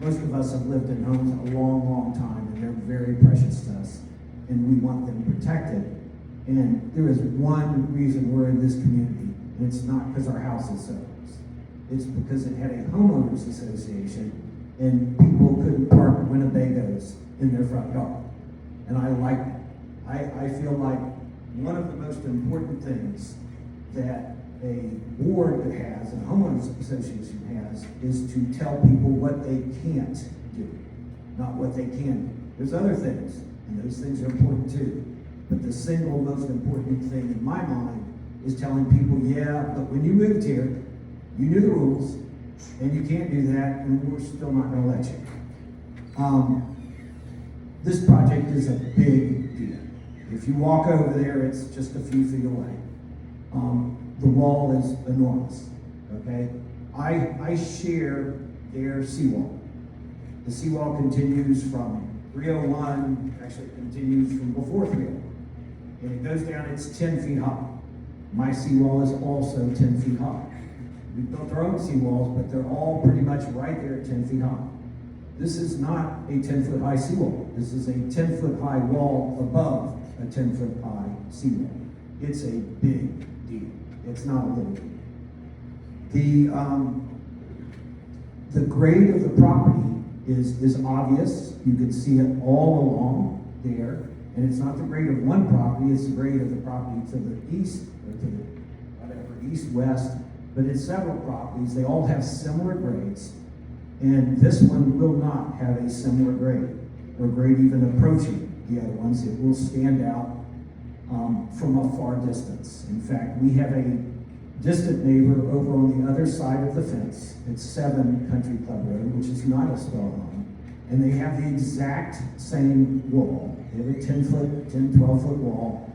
most of us have lived in homes a long, long time, and they're very precious to us, and we want them protected. And there is one reason we're in this community, and it's not because our house is so nice. It's because it had a homeowners association, and people couldn't park Winnebagos in their front yard. And I like that. I feel like one of the most important things that a board has, a homeowners association has, is to tell people what they can't do, not what they can do. There's other things, and those things are important too. But the single most important thing in my mind is telling people, yeah, but when you moved here, you knew the rules, and you can't do that, and we're still not gonna let you. This project is a big deal. If you walk over there, it's just a few feet away. The wall is enormous, okay? I share their seawall. The seawall continues from 301, actually it continues from before 301. And it goes down, it's 10 feet high. My seawall is also 10 feet high. We built our own seawalls, but they're all pretty much right there at 10 feet high. This is not a 10-foot high seawall. This is a 10-foot high wall above a 10-foot high seawall. It's a big deal. It's not a little deal. The grade of the property is obvious. You can see it all along there. And it's not the grade of one property, it's the grade of the property to the east, or to the whatever, east-west. But it's several properties. They all have similar grades. And this one will not have a similar grade, or grade even approaching the other ones. It will stand out from a far distance. In fact, we have a distant neighbor over on the other side of the fence. It's 7 Country Club Road, which is not a spell home. And they have the exact same wall. They have a 10-foot, 10, 12-foot wall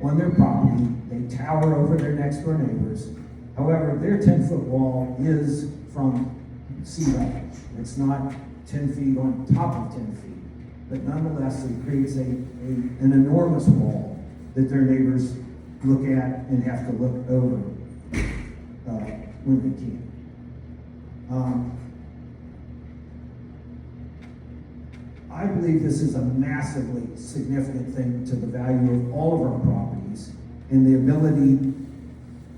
on their property. They tower over their next door neighbors. However, their 10-foot wall is from sea level. It's not 10 feet on top of 10 feet. But nonetheless, it creates an enormous wall that their neighbors look at and have to look over when they can. I believe this is a massively significant thing to the value of all of our properties and the ability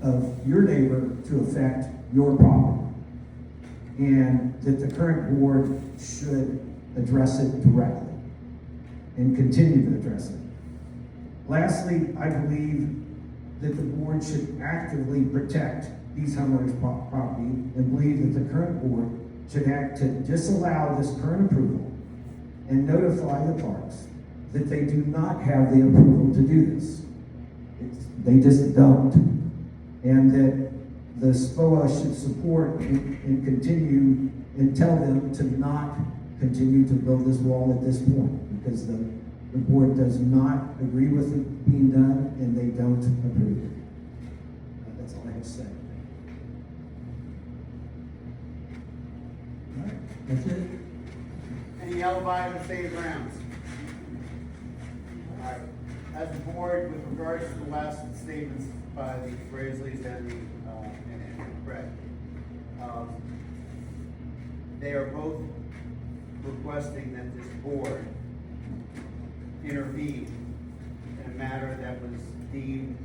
of your neighbor to affect your property. And that the current board should address it directly and continue to address it. Lastly, I believe that the board should actively protect these homeowners' property and believe that the current board should act to disallow this current approval and notify the parks that they do not have the approval to do this. They just don't. And that the SPOA should support and continue and tell them to not continue to build this wall at this point, because the board does not agree with it being done and they don't approve it. That's all I have to say. All right, that's it. Any alibi or state grounds? All right. As the board, with regards to the last statements by the Braisleys and Craig, they are both requesting that this board intervene in a matter that was deemed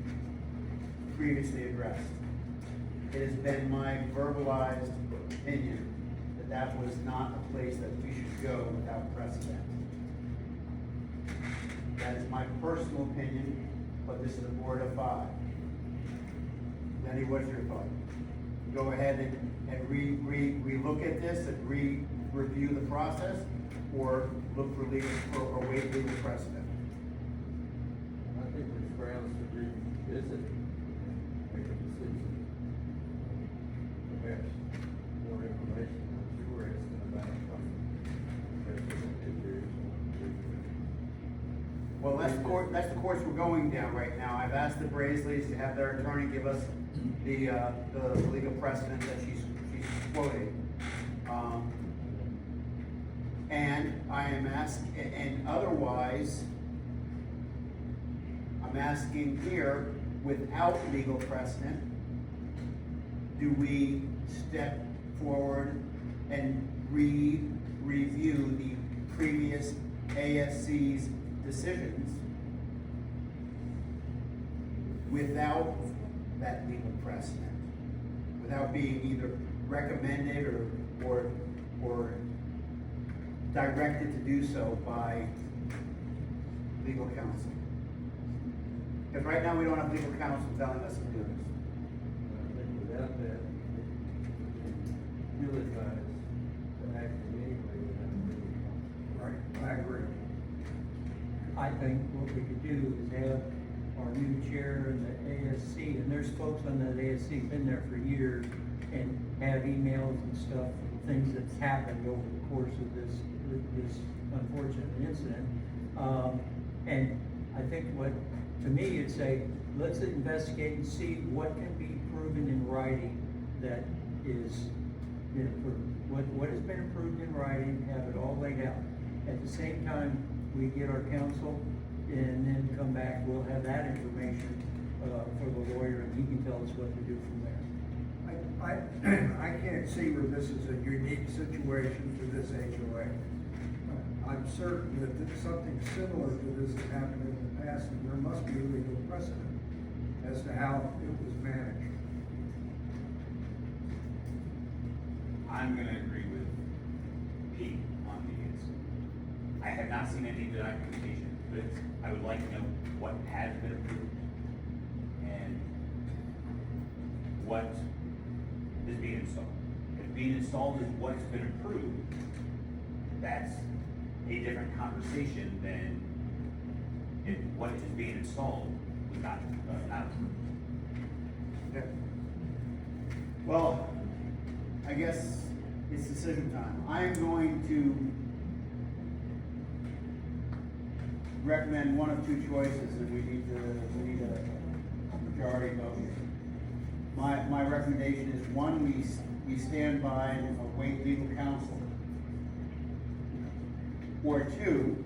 previously addressed. It has been my verbalized opinion that that was not a place that we should go without precedent. That is my personal opinion, but this is a board of 5. Lenny, what's your thought? Go ahead and re-look at this and review the process, or look for legal, or wait legal precedent? I think there's grounds to revisit, make a decision. Perhaps more information than you were asking about. Well, that's the course we're going down right now. I've asked the Braisleys to have their attorney give us the legal precedent that she's quoting. And I am asking, and otherwise, I'm asking here, without legal precedent, do we step forward and review the previous ASC's decisions without that legal precedent, without being either recommended or directed to do so by legal counsel? Because right now we don't have legal counsel telling us to do this. I think without that, you'll advise to act immediately without Right, I agree. I think what we could do is have our new chair in the ASC, and there's folks on that ASC been there for years, and have emails and stuff, things that's happened over the course of this unfortunate incident. And I think to me, it'd say, let's investigate and see what can be proven in writing that is, what has been approved in writing, have it all laid out. At the same time, we get our counsel, and then come back, we'll have that information for the lawyer, and he can tell us what to do from there. I can't see where this is a unique situation for this HOA. I'm certain that something similar to this has happened in the past, and there must be a legal precedent as to how it was managed. I'm gonna agree with Pete on these. I have not seen any documentation, but I would like to know what has been approved and what is being installed. If being installed is what's been approved, that's a different conversation than if what is being installed was not approved. Okay. Well, I guess it's decision time. I am going to recommend one of two choices, and we need a majority vote. My recommendation is, one, we stand by and await legal counsel. Or two,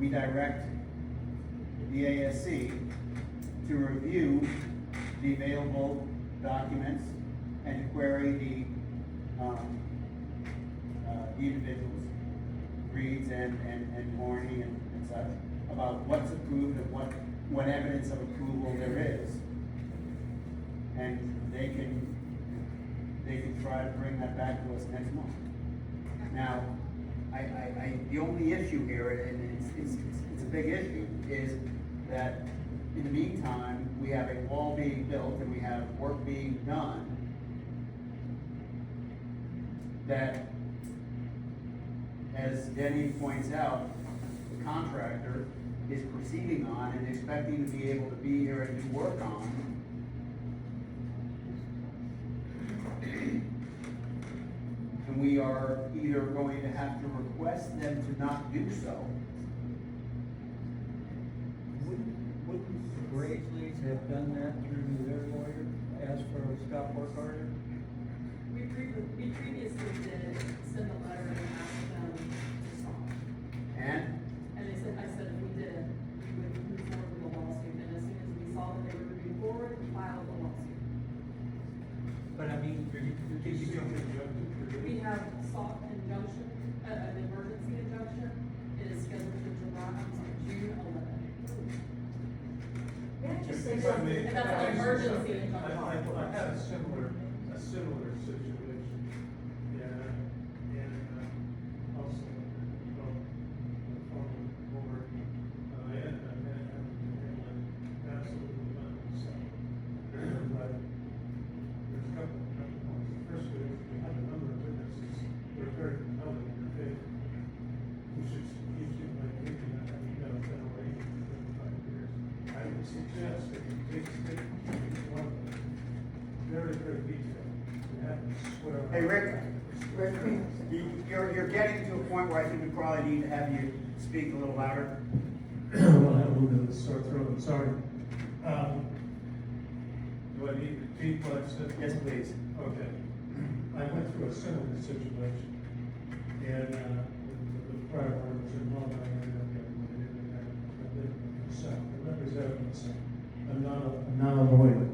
we direct the ASC to review the available documents and to query the individuals, Reeds and Horny and such, about what's approved and what evidence of approval there is. And they can try to bring that back to us next month. Now, the only issue here, and it's a big issue, is that in the meantime, we have a wall being built and we have work being done that, as Denny points out, the contractor is proceeding on and expecting to be able to be here and do work on. And we are either going to have to request them to not do so. Wouldn't the Braisleys have done that through their lawyer, asked for a stop work order? We previously did send a letter and ask them to stop. And And I said if we did, we would move forward with a lawsuit, and as soon as we saw that they were moving forward, we filed a lawsuit. But I mean, We have sought injunction, an emergency injunction, it is scheduled for June 11th. May I just say If I something? may- And that's an emergency injunction. I had a similar situation, and also, the former board, I had absolutely none of myself. But there's a couple of points. The first is, we have a number of witnesses who are very compelling in their favor. You should, like, maybe not have, federal agent for 35 years. I would suggest that you take a statement from each one of them, very, very detailed, and have them swear. hey, Rick, you're getting to a point where I think we probably need to have you speak a little louder. Well, I have a little bit of a sore throat, I'm sorry. Do I need to repeat what I said? Yes, please. Okay. I went through a similar situation, and, the prior board was involved, I ended up getting what I did, I lived in myself, I represented myself. I'm not a lawyer,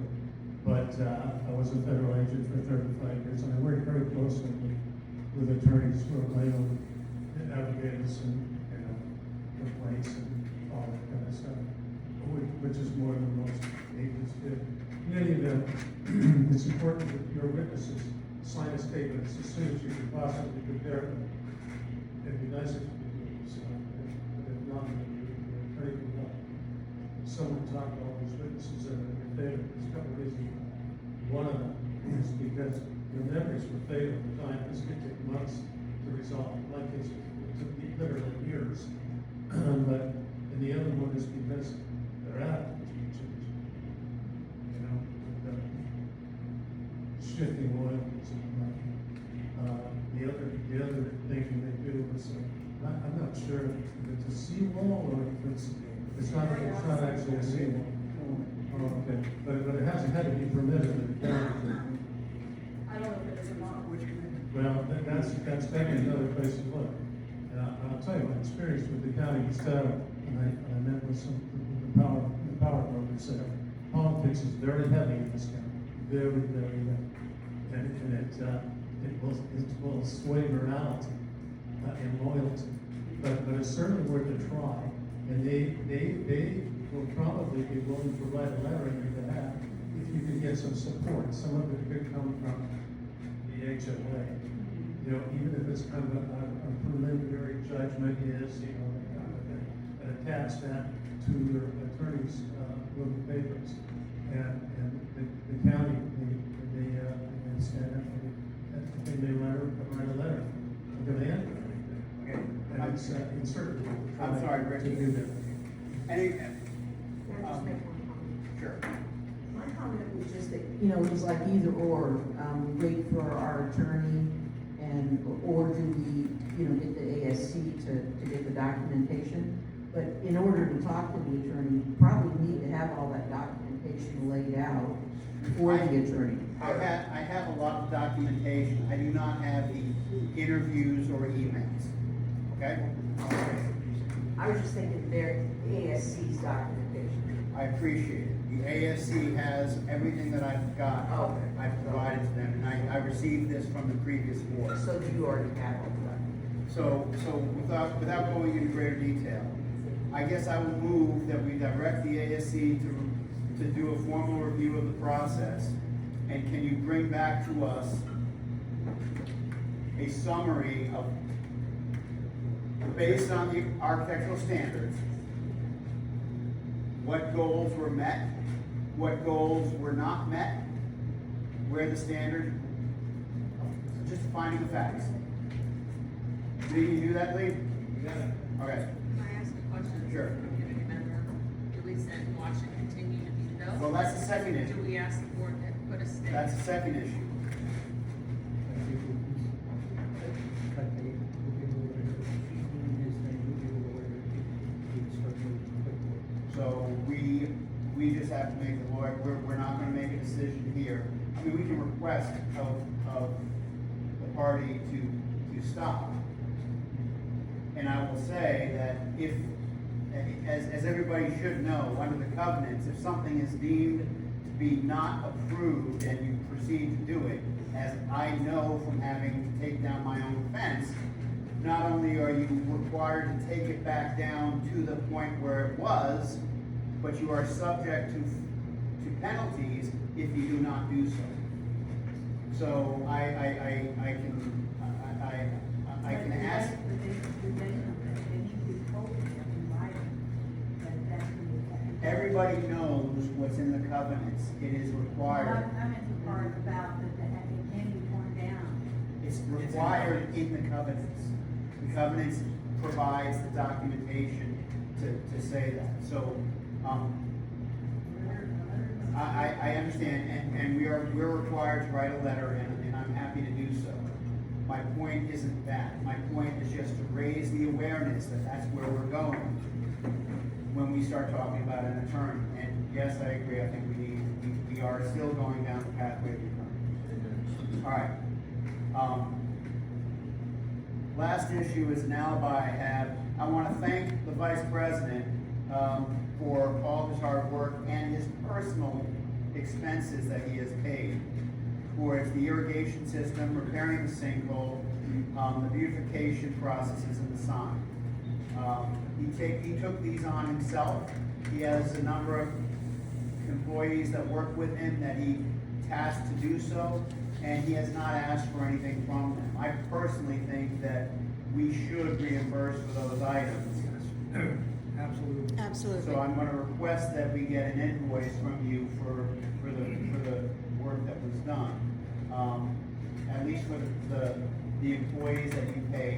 but, I was a federal agent for 35 years, and I worked very closely with attorneys who are my own advocates and, complaints and all that kind of stuff, which is more than most agents do. In any event, it's important that your witnesses sign a statement as soon as you can possibly prepare them. It'd be nice if you could do this, but if not, the attorney will not. Someone talked to all these witnesses that are in favor. There's a couple of reasons. One of them is because your memories were fading at the time. This could take months to resolve. In my case, it took me literally years. And the other one is because their attitudes changed. Shifting oil and something like that. The other thing they do is, I'm not sure if it's a seawall or if it's not actually a seawall. Oh, okay, but it hasn't had to be permitted in the county. I don't know if it is or not. Well, that's maybe another place to look. And I'll tell you, my experience with the county staff, and I met with some the power brokers there. Politics is very heavy in this county, very, very heavy, and it will sway morality and loyalty. But it's certainly worth a try, and they will probably be willing to write a letter on your behalf if you can get some support. Some of it could come from the HOA. Even if it's kind of a preliminary judgment is, and attach that to your attorney's little papers. And the county, they stand up, they may write a letter, demand or anything. Okay. And it's certainly. I'm sorry, Rick. To do that. Any, Can I just make one comment? sure. My comment was just that, it was like either or, wait for our attorney or do we, get the ASC to get the documentation, but in order to talk to the attorney, you probably need to have all that documentation laid out for the attorney. I have a lot of documentation. I do not have the interviews or emails, okay? I was just thinking their ASC's documentation. I appreciate it. The ASC has everything that I've got. Okay. I've provided to them, and I received this from the previous board. So you already have all that. So without going into greater detail, I guess I will move that we direct the ASC to do a formal review of the process. And can you bring back to us a summary of, based on the architectural standards, what goals were met, what goals were not met, where the standard, just finding the facts. Do you do that, Lee? Okay. Can I ask a question? Sure. Community member, do we send watch and continue to be billed? Well, that's the second issue. Do we ask the board to put a stay? That's the second issue. So we just have to make the lawyer, we're not gonna make a decision here. I mean, we can request of the party to stop. And I will say that if, as everybody should know, under the covenants, if something is deemed to be not approved and you proceed to do it, as I know from having to take down my own fence, not only are you required to take it back down to the point where it was, but you are subject to penalties if you do not do so. So I can ask. Everybody knows what's in the covenants. It is required. I meant the part about that it can be torn down. It's required in the covenants. The covenants provides the documentation to say that. So, I understand, and we're required to write a letter, and I'm happy to do so. My point isn't that. My point is just to raise the awareness that that's where we're going when we start talking about an attorney. And yes, I agree. I think we are still going down the pathway of attorney. All right. Last issue is an alibi I have. I want to thank the vice president for all his hard work and his personal expenses that he has paid for the irrigation system, repairing the sinkhole, the beautification processes, and the sign. He took these on himself. He has a number of employees that work with him that he tasked to do so, and he has not asked for anything from them. I personally think that we should reimburse for those items. Absolutely. Absolutely. So I'm gonna request that we get an invoice from you for the work that was done. At least for the employees that you paid